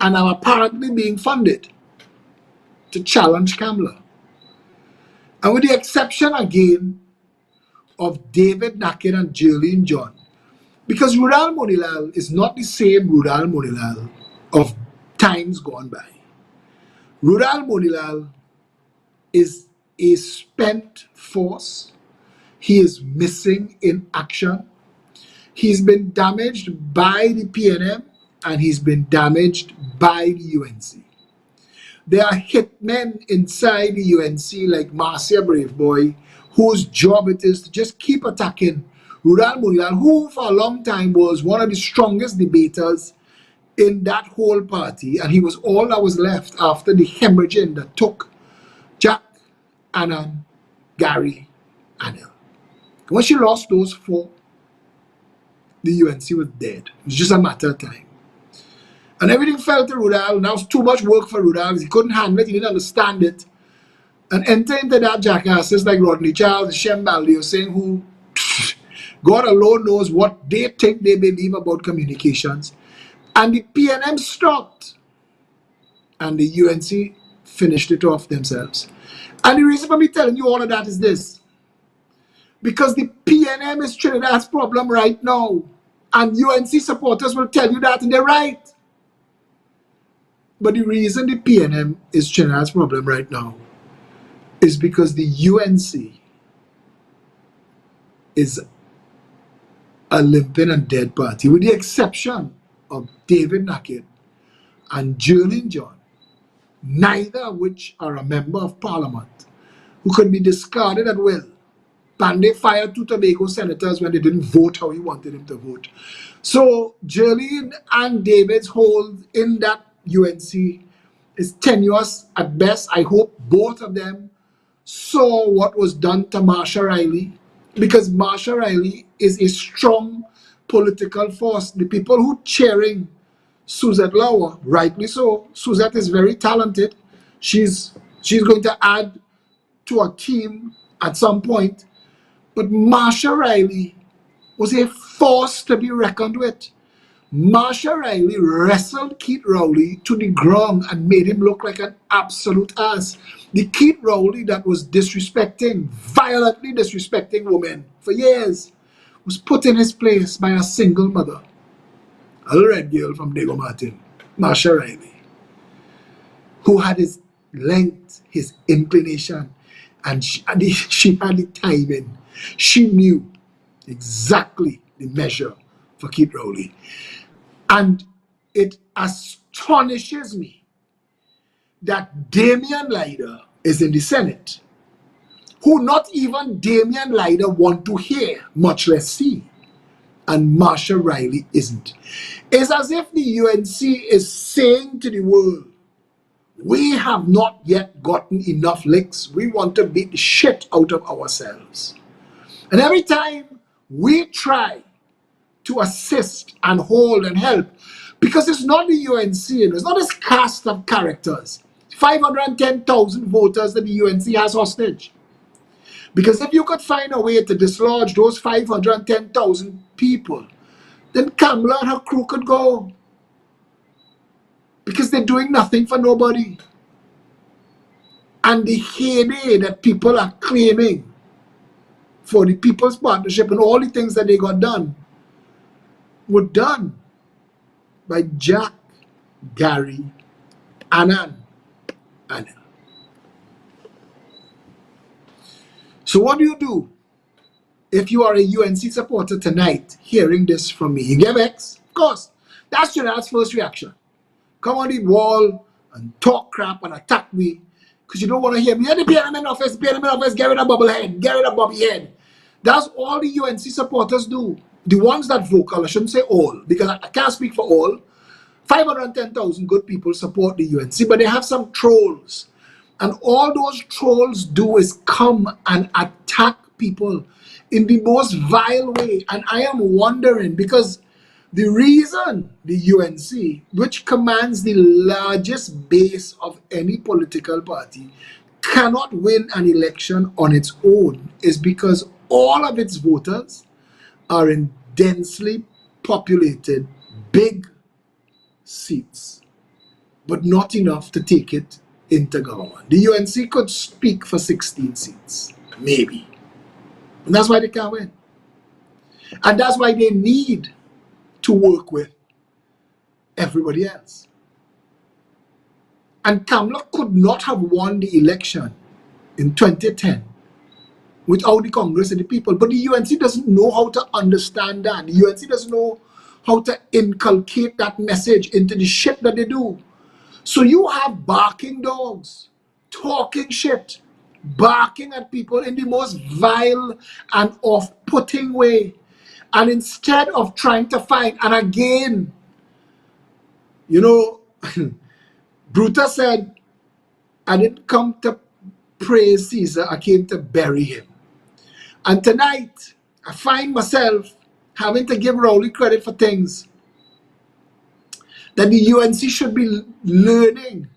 and are apparently being funded to challenge Kamala. And with the exception again of David Naked and Jerlene John, because Rudal Monilal is not the same Rudal Monilal of times gone by. Rudal Monilal is a spent force. He is missing in action. He's been damaged by the PNM and he's been damaged by the UNC. There are hitmen inside the UNC like Marcia Braveboy, whose job it is to just keep attacking Rudal Monilal, who for a long time was one of the strongest debaters in that whole party, and he was all that was left after the hemorrhaging that took Jack, Annan, Gary, Anil. When she lost those four, the UNC was dead. It was just a matter of time. And everything fell to Rudal, and that was too much work for Rudal. He couldn't handle it, he didn't understand it. And enter into that jackasses like Rodney Charles, Shem Baldio, saying who God alone knows what they think they believe about communications. And the PNM stopped. And the UNC finished it off themselves. And the reason for me telling you all of that is this. Because the PNM is Trinidad's problem right now. And UNC supporters will tell you that, and they're right. But the reason the PNM is Trinidad's problem right now is because the UNC is a limping and dead party, with the exception of David Naked and Jerlene John, neither of which are a member of Parliament, who could be discarded at will. Pandey fired 2 Tobago senators when they didn't vote how he wanted them to vote. So Jerlene and David's hold in that UNC is tenuous at best. I hope both of them saw what was done to Marsha Riley, because Marsha Riley is a strong political force. The people who cheering Suzette Lauer, rightly so. Suzette is very talented. She's going to add to a team at some point. But Marsha Riley was a force to be reckoned with. Marsha Riley wrestled Keith Rowley to the ground and made him look like an absolute ass. The Keith Rowley that was violently disrespecting women for years, was put in his place by a single mother. A little red girl from Diego Martin, Marsha Riley, who had his length, his inclination, and she had the timing. She knew exactly the measure for Keith Rowley. And it astonishes me that Damian Lyder is in the Senate, who not even Damian Lyder want to hear, much less see, and Marsha Riley isn't. It's as if the UNC is saying to the world, we have not yet gotten enough licks. We want to beat the shit out of ourselves. And every time we try to assist and hold and help, because it's not the UNC, it's not this cast of characters, 510,000 voters that the UNC has hostage. Because if you could find a way to dislodge those 510,000 people, then Kamala and her crew could go. Because they're doing nothing for nobody. And the heyday that people are claiming for the People's Partnership and all the things that they got done were done by Jack, Gary, Annan, Anna. So what do you do if you are a UNC supporter tonight hearing this from me? You get vexed? Of course. That's your dad's first reaction. Come on the wall and talk crap and attack me because you don't want to hear me. Yeah, the PNM office, get rid of Bubblehead, get rid of Bobby Head. That's all the UNC supporters do. The ones that vocal, I shouldn't say all, because I can't speak for all. 510,000 good people support the UNC, but they have some trolls. And all those trolls do is come and attack people in the most vile way. And I am wondering, because the reason the UNC, which commands the largest base of any political party, cannot win an election on its own is because all of its voters are in densely populated, big seats, but not enough to take it into government. The UNC could speak for 16 seats, maybe. And that's why they can't win. And that's why they need to work with everybody else. And Kamala could not have won the election in 2010 without the Congress and the people. But the UNC doesn't know how to understand that. The UNC doesn't know how to inculcate that message into the shit that they do. So you have barking dogs, talking shit, barking at people in the most vile and off-putting way. And instead of trying to find, and again, you know, Brutus said, I didn't come to praise Caesar, I came to bury him. And tonight, I find myself having to give Rowley credit for things that the UNC should be learning.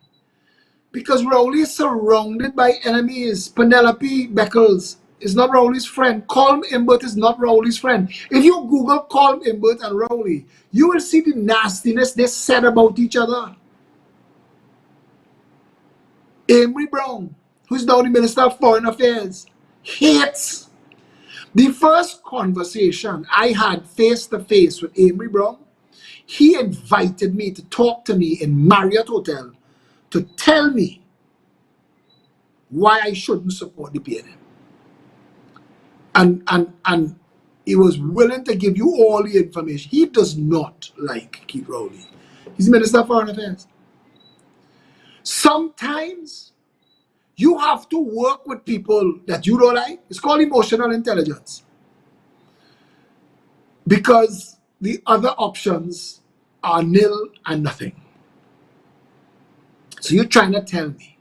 Because Rowley is surrounded by enemies. Penelope Beckles is not Rowley's friend. Colm Imbert is not Rowley's friend. If you Google Colm Imbert and Rowley, you will see the nastiness they said about each other. Amory Brown, who's now the Minister of Foreign Affairs, hates. The first conversation I had face-to-face with Amory Brown, he invited me to talk to me in Marriott Hotel to tell me why I shouldn't support the PNM. And he was willing to give you all the information. He does not like Keith Rowley. He's Minister of Foreign Affairs. Sometimes you have to work with people that you don't like. It's called emotional intelligence. Because the other options are nil and nothing. So you're trying to tell me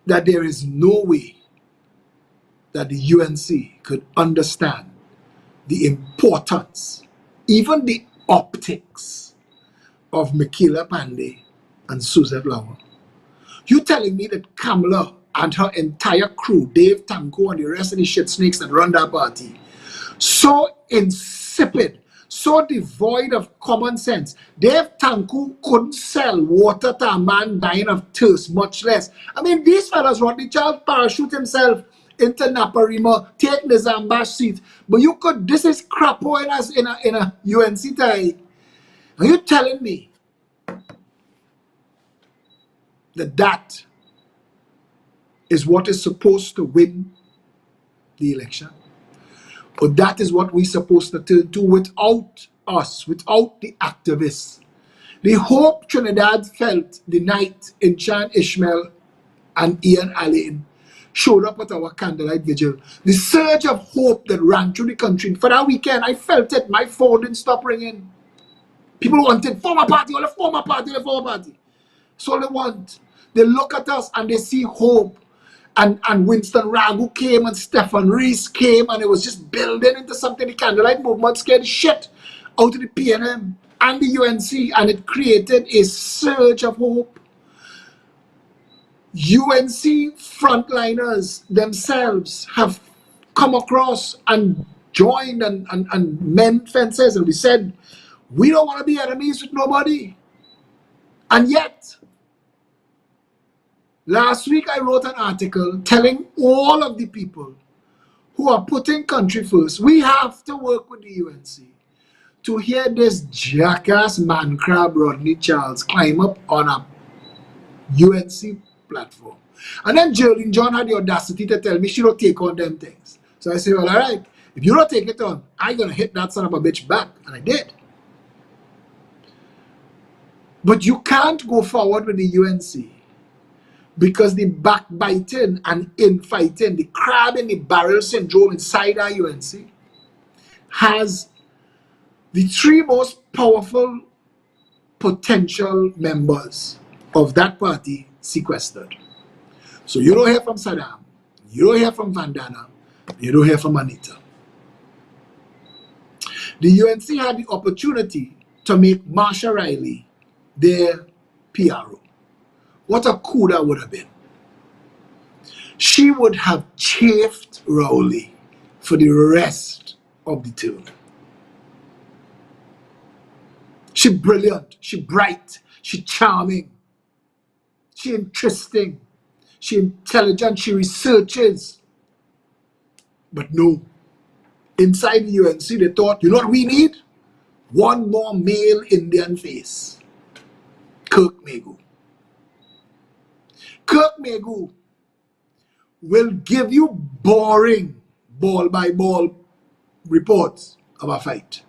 that there is no way that the UNC could understand the importance, even the optics of Michaela Pandey and Suzette Lower. You telling me that Kamala and her entire crew, Dave Tanko and the rest of the shit snakes that run that party, so insipid, so devoid of common sense. Dave Tanku couldn't sell water to a man dying of thirst, much less. I mean, these fellas, Rodney Child parachute himself into Naparima, take the Zambash seat. But you could, this is crapo in a UNC tie. Are you telling me that that is what is supposed to win the election? But that is what we're supposed to do without us, without the activists. The hope Trinidad felt the night in Chan Ishmael and Ian Allen showed up at our candlelight vigil. The surge of hope that ran through the country. For that weekend, I felt it. My phone didn't stop ringing. People wanted former party, or the former party, the former party. That's all they want. They look at us and they see hope. And Winston Ragu came and Stephen Reese came, and it was just building into something. The candlelight movement scared the shit out of the PNM and the UNC, and it created a surge of hope. UNC frontliners themselves have come across and joined and mend fences, and we said, we don't want to be enemies with nobody. And yet, last week I wrote an article telling all of the people who are putting country first, we have to work with the UNC to hear this jackass man crab Rodney Charles climb up on a UNC platform. And then Geraldine John had the audacity to tell me she don't take on them things. So I said, well, all right, if you don't take it on, I'm going to hit that son of a bitch back. And I did. But you can't go forward with the UNC because the backbiting and infighting, the crab in the barrel syndrome inside our UNC has the three most powerful potential members of that party sequestered. So you don't hear from Saddam, you don't hear from Vandana, you don't hear from Anita. The UNC had the opportunity to make Marsha Riley their PRO. What a coup that would have been. She would have chafed Rowley for the rest of the term. She brilliant, she bright, she charming, she interesting, she intelligent, she researches. But no, inside the UNC they thought, you know what we need? One more male Indian face. Kirk Megu. Kirk Megu will give you boring ball by ball reports of a fight.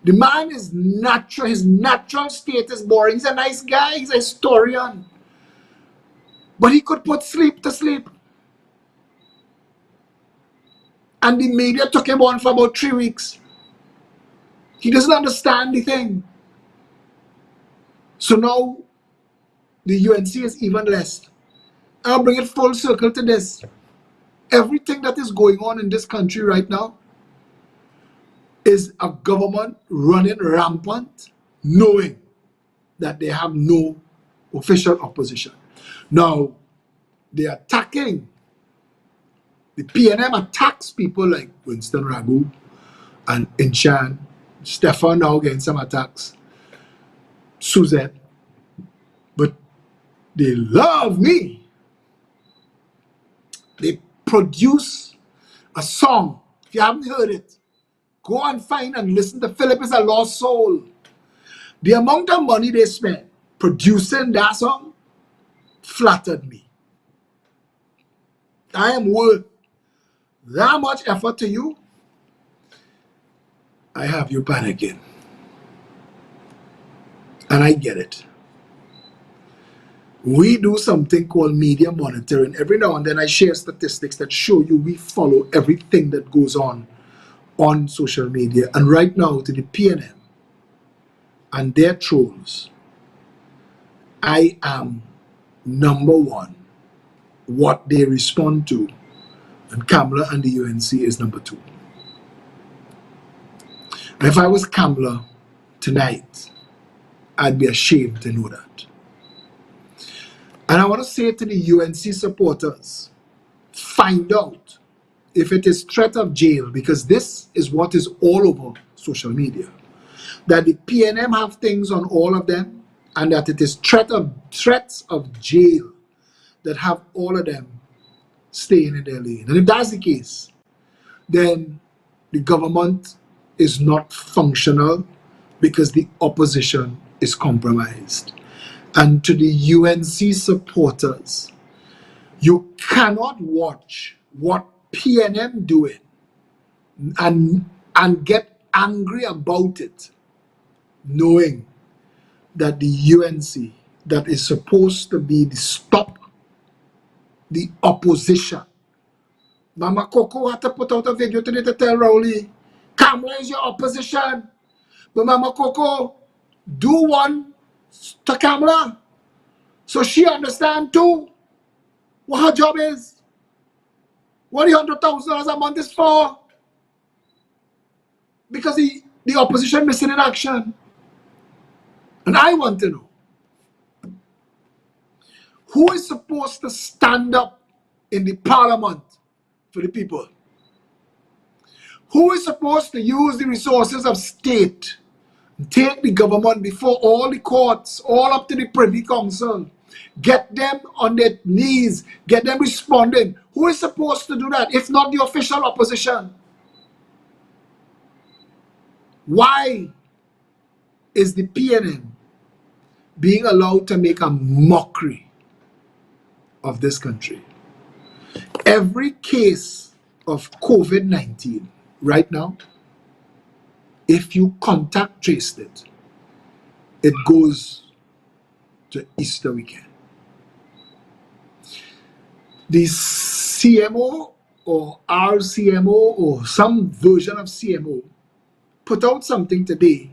The man is natural, his natural state is boring. He's a nice guy, he's a historian. But he could put sleep to sleep. And the media took him on for about 3 weeks. He doesn't understand the thing. So now the UNC is even less. I'll bring it full circle to this. Everything that is going on in this country right now is a government running rampant, knowing that they have no official opposition. Now, they're attacking. The PNM attacks people like Winston Ragu and Inchan. Stefan now getting some attacks. Suzette. But they love me. They produce a song. If you haven't heard it, go and find and listen to Phillip is a Lost Soul. The amount of money they spent producing that song flattered me. I am worth that much effort to you. I have you panicking. And I get it. We do something called media monitoring. Every now and then I share statistics that show you we follow everything that goes on social media. And right now to the PNM and their trolls, I am number one. What they respond to, and Kamala and the UNC is number two. And if I was Kamala tonight, I'd be ashamed to know that. And I want to say to the UNC supporters, find out if it is threat of jail, because this is what is all over social media. That the PNM have things on all of them, and that it is threats of jail that have all of them staying in their lane. And if that's the case, then the government is not functional because the opposition is compromised. And to the UNC supporters, you cannot watch what PNM doing and get angry about it, knowing that the UNC, that is supposed to be the stop the opposition. Mama Coco had to put out a video today to tell Rowley, Kamala is your opposition. But Mama Coco, do one to Kamala so she understand too what her job is. What the $100,000 a month is for. Because the opposition missing in action. And I want to know, who is supposed to stand up in the parliament for the people? Who is supposed to use the resources of state and take the government before all the courts, all up to the Privy Council, get them on their knees, get them responding? Who is supposed to do that if not the official opposition? Why is the PNM being allowed to make a mockery of this country? Every case of COVID-19 right now, if you contact traced it, it goes to Easter weekend. The CMO or RCMO or some version of CMO put out something today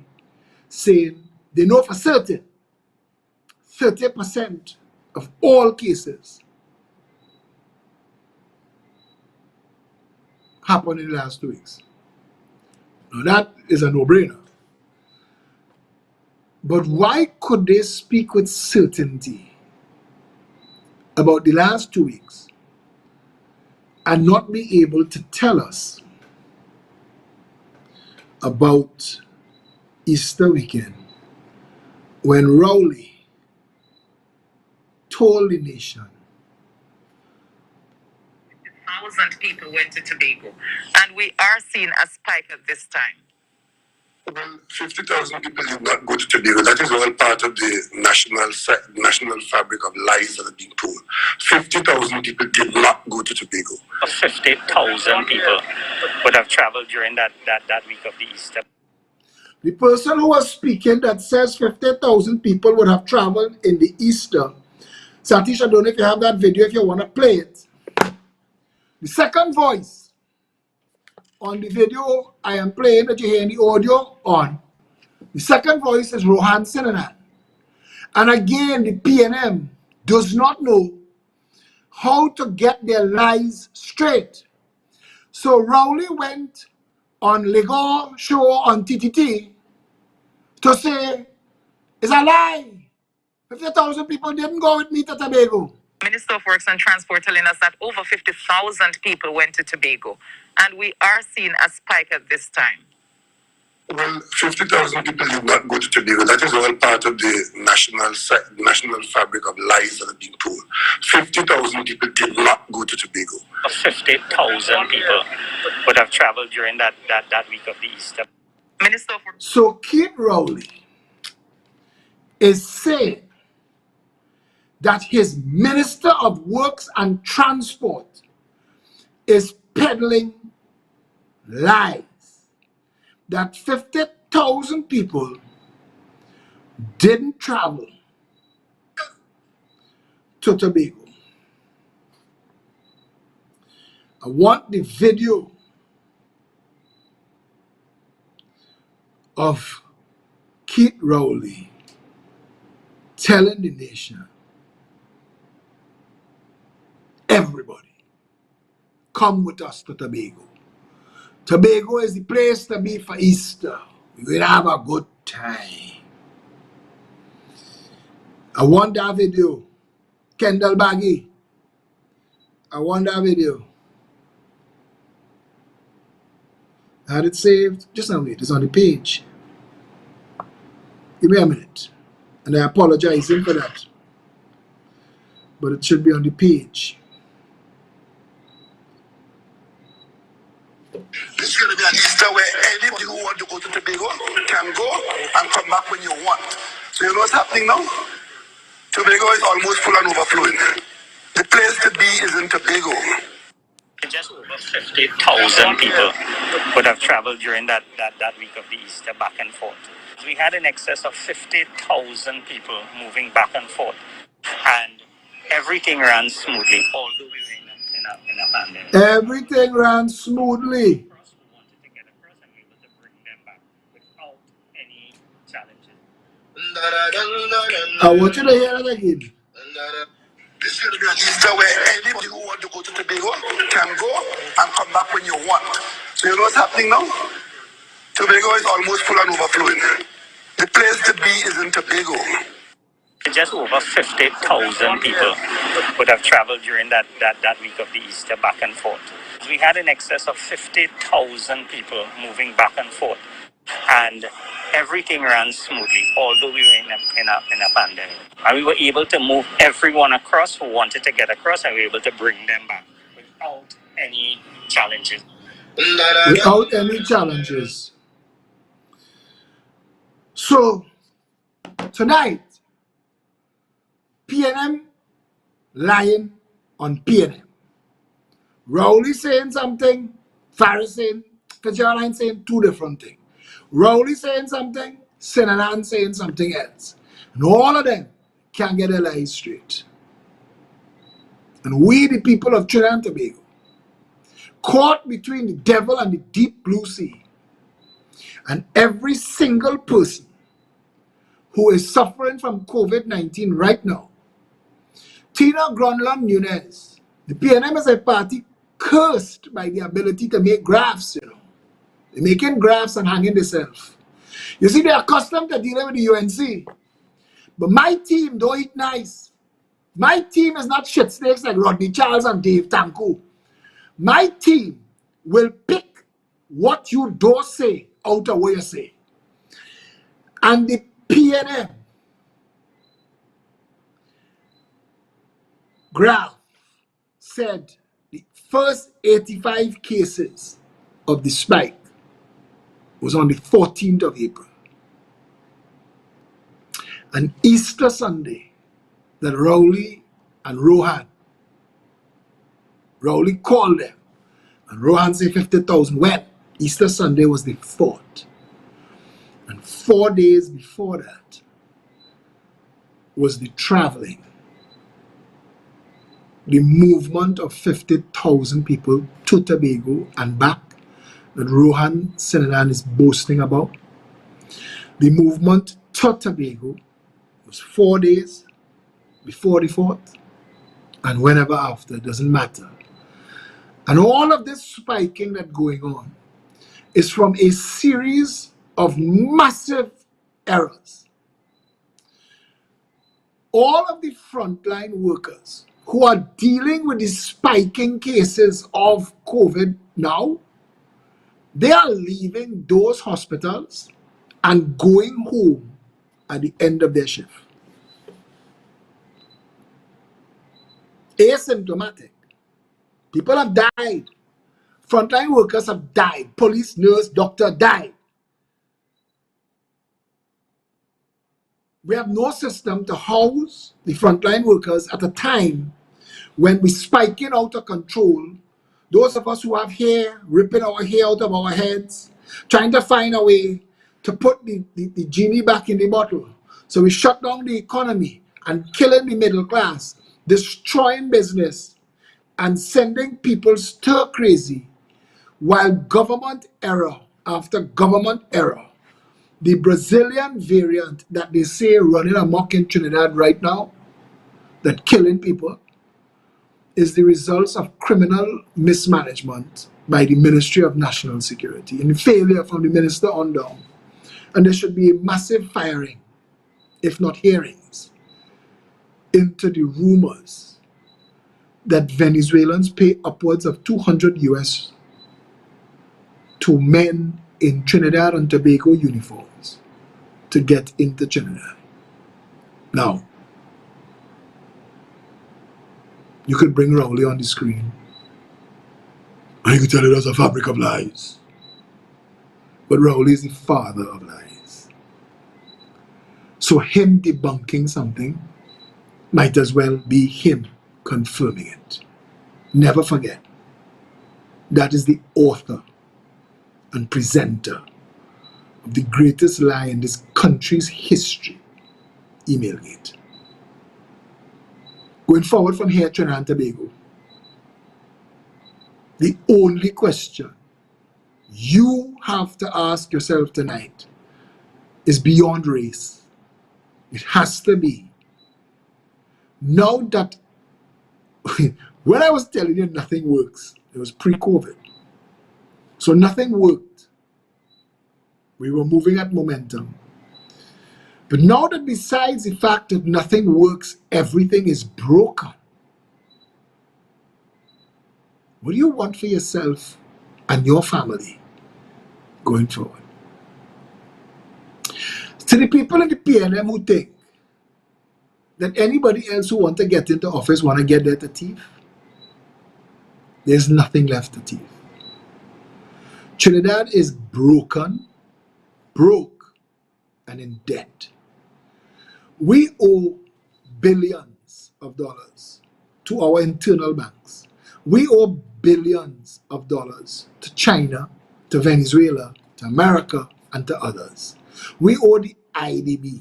saying they know for certain 30% of all cases happened in the last 2 weeks. Now that is a no-brainer. But why could they speak with certainty about the last 2 weeks and not be able to tell us about Easter weekend when Rowley told the nation 1,000 people went to Tobago, and we are seeing a spike at this time. Well, 50,000 people did not go to Tobago. That is all part of the national fabric of lies that are being told. 50,000 people did not go to Tobago. 50,000 people would have traveled during that week of the Easter. the person who was speaking that says 50,000 people would have traveled in the Easter. Satish, I don't know if you have that video, if you want to play it. The second voice on the video I am playing that you hear in the audio on, the second voice is Rohan Sinanan. And again, the PNM does not know how to get their lies straight. So Rowley went on Legor show on TTT to say, it's a lie. 50,000 people didn't go with me to Tobago. Minister of Works and Transport telling us that over 50,000 people went to Tobago, and we are seeing a spike at this time. Well, 50,000 people did not go to Tobago. That is all part of the national fabric of lies that are being told. 50,000 people did not go to Tobago. 50,000 people would have traveled during that week of the Easter. Minister of Works. So Keith Rowley is saying that his Minister of Works and Transport is peddling lies. That 50,000 people didn't travel to Tobago. I want the video of Keith Rowley telling the nation, everybody, come with us to Tobago. Tobago is the place to be for Easter. We will have a good time. I want that video. Kendall Baggy, I want that video. I had it saved. Just a minute. It's on the page. Give me a minute. And I apologize for that. But it should be on the page. This is going to be an Easter where anybody who wants to go to Tobago can go and come back when you want. So you know what's happening now? Tobago is almost full and overflowing. The place to be is in Tobago. Just over 50,000 people would have traveled during that week of the Easter back and forth. We had in excess of 50,000 people moving back and forth, and everything ran smoothly, although we were in a pandemic. Everything ran smoothly. We wanted to get across and we were able to bring them back without any challenges. I want you to hear it again. This is going to be an Easter where anybody who wants to go to Tobago can go and come back when you want. So you know what's happening now? Tobago is almost full and overflowing. The place to be is in Tobago. Just over 50,000 people would have traveled during that week of the Easter back and forth. We had in excess of 50,000 people moving back and forth, and everything ran smoothly, although we were in a pandemic. And we were able to move everyone across who wanted to get across, and we were able to bring them back without any challenges. Without any challenges. So, tonight, PNM lying on PNM. Rowley saying something, Farris saying, Fitzgerald saying two different things. Rowley saying something, Sinanan saying something else. And all of them can't get their lies straight. And we, the people of Trinidad and Tobago, caught between the devil and the deep blue sea, and every single person who is suffering from COVID-19 right now, Tina Gronlund Nunes, the PNM is a party cursed by the ability to make graphs, you know. They're making graphs and hanging themselves. You see, they're accustomed to dealing with the UNC. But my team don't eat nice. My team is not shit snakes like Rodney Charles and Dave Tanku. My team will pick what you don't say out of what you say. And the PNM graph said the first 85 cases of the spike was on the 14th of April. And Easter Sunday, that Rowley and Rohan, Rowley called them, and Rohan said 50,000. When? Easter Sunday was the 4th. And 4 days before that was the traveling, the movement of 50,000 people to Tobago and back that Rohan Sinanan is boasting about. The movement to Tobago was 4 days before the 4th and whenever after, it doesn't matter. And all of this spiking that's going on is from a series of massive errors. All of the frontline workers who are dealing with the spiking cases of COVID now, they are leaving those hospitals and going home at the end of their shift. Asymptomatic. People have died. Frontline workers have died. Police, nurse, doctor died. We have no system to house the frontline workers at a time when we're spiking out of control. Those of us who have hair, ripping our hair out of our heads, trying to find a way to put the genie back in the bottle. So we shut down the economy and killing the middle class, destroying business, and sending people stir crazy, while government error after government error, the Brazilian variant that they say running amok in Trinidad right now, that killing people, is the results of criminal mismanagement by the Ministry of National Security and failure from the minister on down. And there should be a massive firing, if not hearings, into the rumors that Venezuelans pay upwards of $200 US to men in Trinidad and Tobago uniforms to get into Trinidad. Now, you could bring Rowley on the screen and you could tell it as a fabric of lies. But Rowley is the father of lies. So him debunking something might as well be him confirming it. Never forget, that is the author and presenter of the greatest lie in this country's history, Emailgate. Going forward from here, Trinidad and Tobago, the only question you have to ask yourself tonight is beyond race. It has to be, now that when I was telling you nothing works, it was pre-COVID. So nothing worked. We were moving at momentum. But now that besides the fact that nothing works, everything is broken, what do you want for yourself and your family going forward? To the people in the PNM who think that anybody else who want to get into office want to get there to thief, there's nothing left to thief. Trinidad is broken, broke, and in debt. We owe billions of dollars to our internal banks. We owe billions of dollars to China, to Venezuela, to America, and to others. We owe the IDB.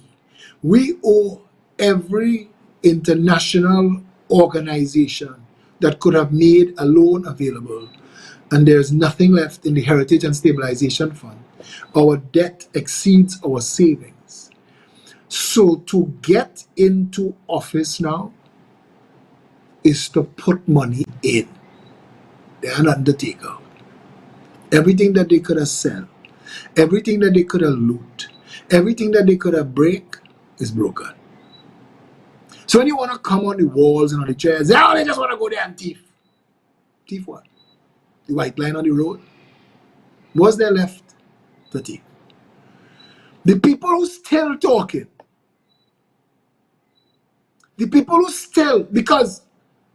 We owe every international organization that could have made a loan available, and there's nothing left in the Heritage and Stabilization Fund. Our debt exceeds our savings. So to get into office now is to put money in. They're an undertaker. Everything that they could have sell, everything that they could have loot, everything that they could have break is broken. So when you want to come on the walls and on the chairs, oh, they just want to go there and thief. Thief what? The white line on the road? What's there left to thief? The people who still talking, the people who still, because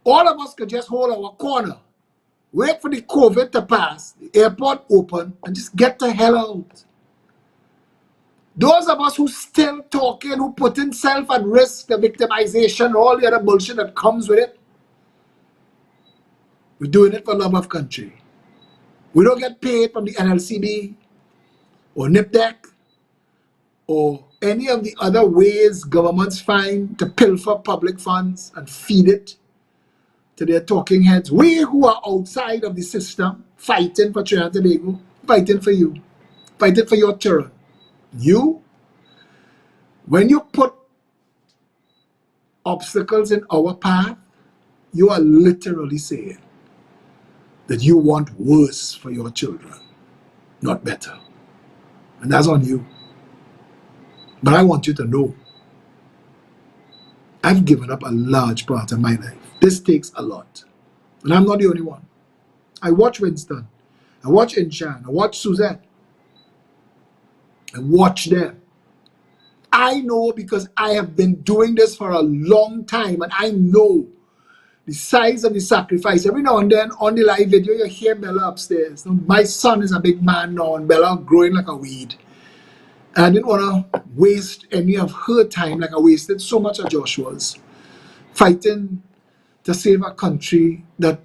all of us could just hold our corner, wait for the COVID to pass, the airport open, and just get the hell out. Those of us who still talking, who putting self at risk, the victimization, all the other bullshit that comes with it, we're doing it for love of country. We don't get paid from the NLCB or NIPDEC or any of the other ways governments find to pilfer public funds and feed it to their talking heads. We who are outside of the system, fighting for Trinidad and Tobago, fighting for you, fighting for your children. You, when you put obstacles in our path, you are literally saying that you want worse for your children, not better. And that's on you. But I want you to know, I've given up a large part of my life. This takes a lot. And I'm not the only one. I watch Winston. I watch Inshan. I watch Suzette. I watch them. I know because I have been doing this for a long time, and I know the size of the sacrifice. Every now and then on the live video, you hear Bella upstairs. Now, my son is a big man now, and Bella growing like a weed. And I didn't want to waste any of her time like I wasted so much of Joshua's, fighting to save a country that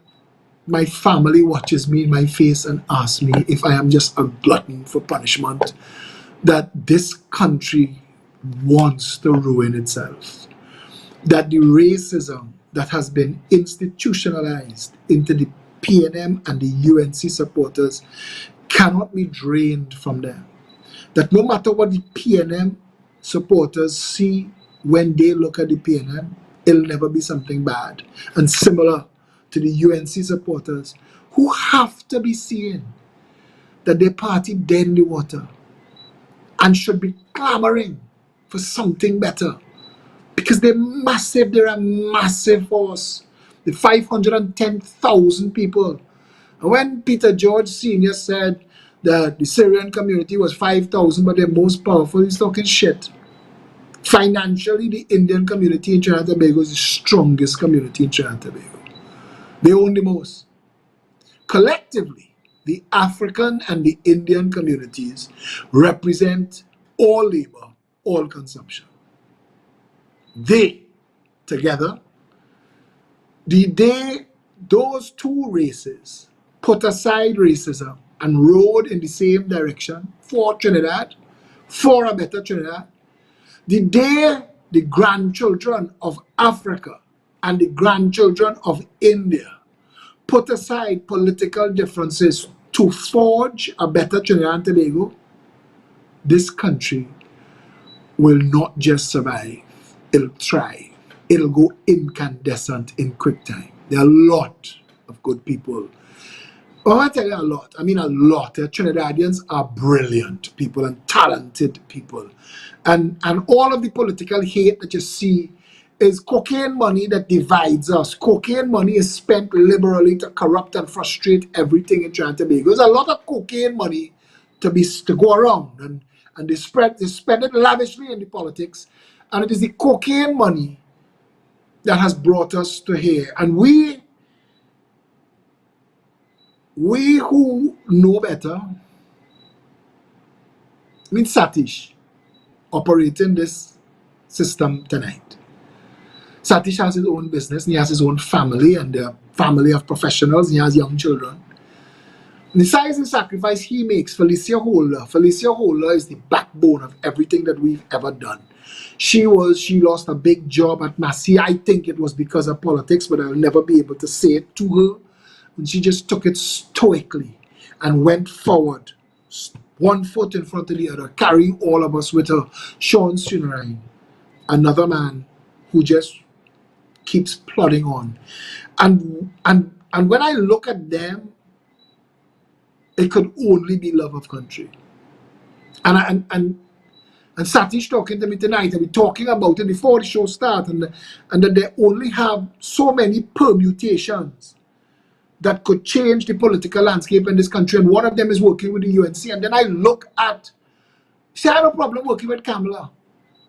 my family watches me in my face and asks me if I am just a glutton for punishment, that this country wants to ruin itself, that the racism that has been institutionalized into the PNM and the UNC supporters cannot be drained from them. That no matter what the PNM supporters see when they look at the PNM, it'll never be something bad. And similar to the UNC supporters who have to be seeing that their party dead in the water and should be clamoring for something better. Because they're massive, they're a massive force. The 510,000 people. And when Peter George Sr. said that the Syrian community was 5,000, but they're most powerful, he's talking shit. Financially, the Indian community in Trinidad and Tobago is the strongest community in Trinidad and Tobago. They own the most. Collectively, the African and the Indian communities represent all labor, all consumption. They, together, the day those two races put aside racism and rode in the same direction for Trinidad, for a better Trinidad. The day the grandchildren of Africa and the grandchildren of India put aside political differences to forge a better Trinidad and Tobago, this country will not just survive, it'll thrive. It'll go incandescent in quick time. There are a lot of good people. Oh, I tell you a lot. I mean a lot. The Trinidadians are brilliant people and talented people. And all of the political hate that you see is cocaine money that divides us. Cocaine money is spent liberally to corrupt and frustrate everything in Trinidad and Tobago. There's a lot of cocaine money to go around, and they spend it lavishly in the politics. And it is the cocaine money that has brought us to here. And we who know better, I mean Satish, operating this system tonight. Satish has his own business, and he has his own family, and a family of professionals, and he has young children. And the size and sacrifice he makes, Felicia Holder is the backbone of everything that we've ever done. She lost a big job at Massey. I think it was because of politics, but I'll never be able to say it to her. And she just took it stoically and went forward, one foot in front of the other, carrying all of us with her. Sean Sunarine, another man who just keeps plodding on. And when I look at them, it could only be love of country. And Satish talking to me tonight, and we're talking about it before the show starts, and that they only have so many permutations that could change the political landscape in this country, and one of them is working with the UNC. And then I look at, see, I have a problem working with Kamala.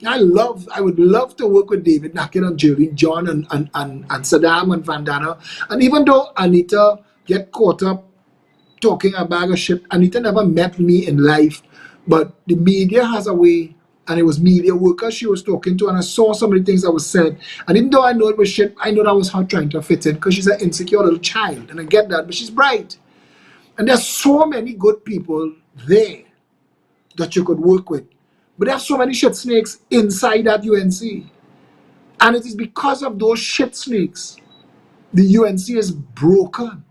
I would love to work with David Nakin and Jerry John and Saddam and Vandana. And even though Anita get caught up talking a bag of shit, Anita never met me in life, but the media has a way, and it was media workers she was talking to, and I saw some of the things that was said. And even though I know it was shit, I know that was her trying to fit in, because she's an insecure little child, and I get that, but she's bright. And there's so many good people there that you could work with. But there are so many shit snakes inside that UNC. And it is because of those shit snakes the UNC is broken.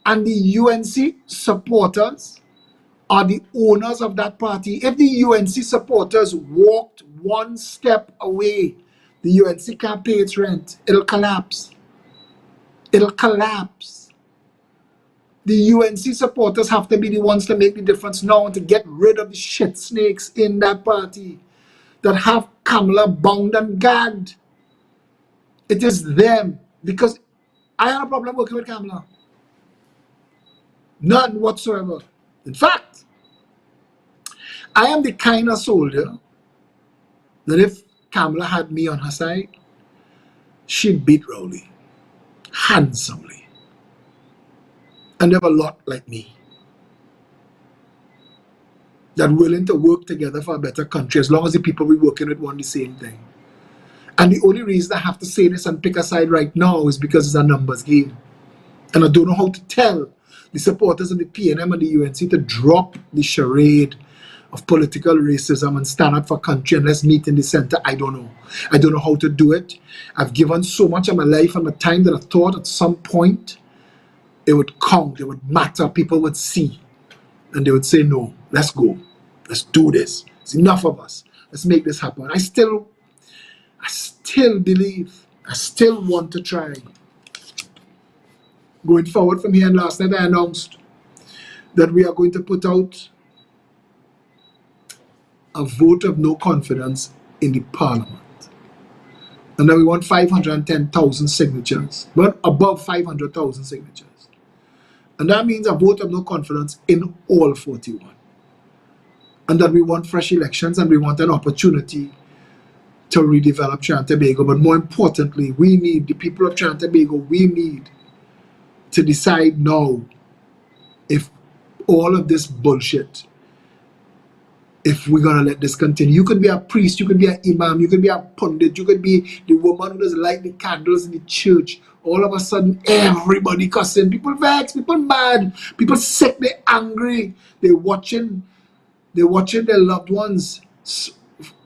And the UNC supporters are the owners of that party. If the UNC supporters walked one step away, the UNC can't pay its rent. It'll collapse. It'll collapse. The UNC supporters have to be the ones to make the difference now and to get rid of the shit snakes in that party that have Kamala bound and gagged. It is them. Because I have a problem working with Kamala. None whatsoever. In fact, I am the kind of soldier that if Kamala had me on her side, she'd beat Rowley handsomely. And there are a lot like me that are willing to work together for a better country as long as the people we're working with want the same thing. And the only reason I have to say this and pick a side right now is because it's a numbers game. And I don't know how to tell the supporters of the PNM and the UNC to drop the charade of political racism and stand up for country and let's meet in the center. I don't know. I don't know how to do it. I've given so much of my life and my time that I thought at some point it would count, it would matter, people would see. And they would say, no, let's go. Let's do this. It's enough of us. Let's make this happen. I still believe. I still want to try. Going forward from here, and last night I announced that we are going to put out a vote of no confidence in the parliament. And then we want 510,000 signatures, but above 500,000 signatures. And that means a vote of no confidence in all 41. And that we want fresh elections and we want an opportunity to redevelop Trinidad and Tobago. But more importantly, we need, the people of Trinidad and Tobago, we need to decide now if all of this bullshit if we're gonna let this continue. You could be a priest, you could be an imam, you could be a pundit, you could be the woman who doesn't light the candles in the church. All of a sudden, everybody cussing, people vexed, people mad, people sick, they're angry, they're watching their loved ones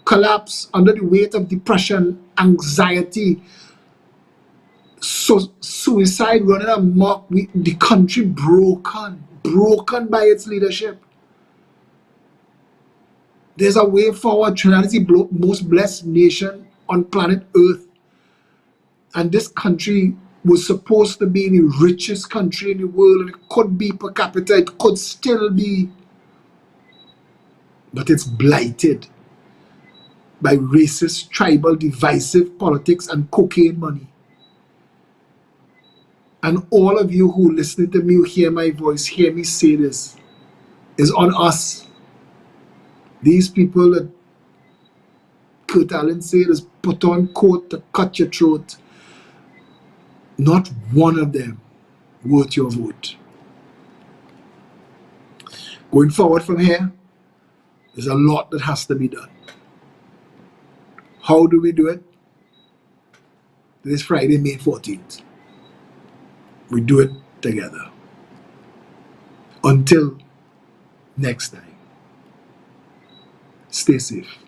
collapse under the weight of depression, anxiety, suicide running amok. The country broken by its leadership. There's a way forward. Trinidad is the most blessed nation on planet Earth. And this country was supposed to be the richest country in the world. And it could be per capita. It could still be. But it's blighted by racist, tribal, divisive politics and cocaine money. And all of you who listening to me, who hear my voice, hear me say this, is on us. These people that Kurt Allen said is put on coat to cut your throat. Not one of them worth your vote. Going forward from here, there's a lot that has to be done. How do we do it? This Friday, May 14th. We do it together. Until next time, stay safe.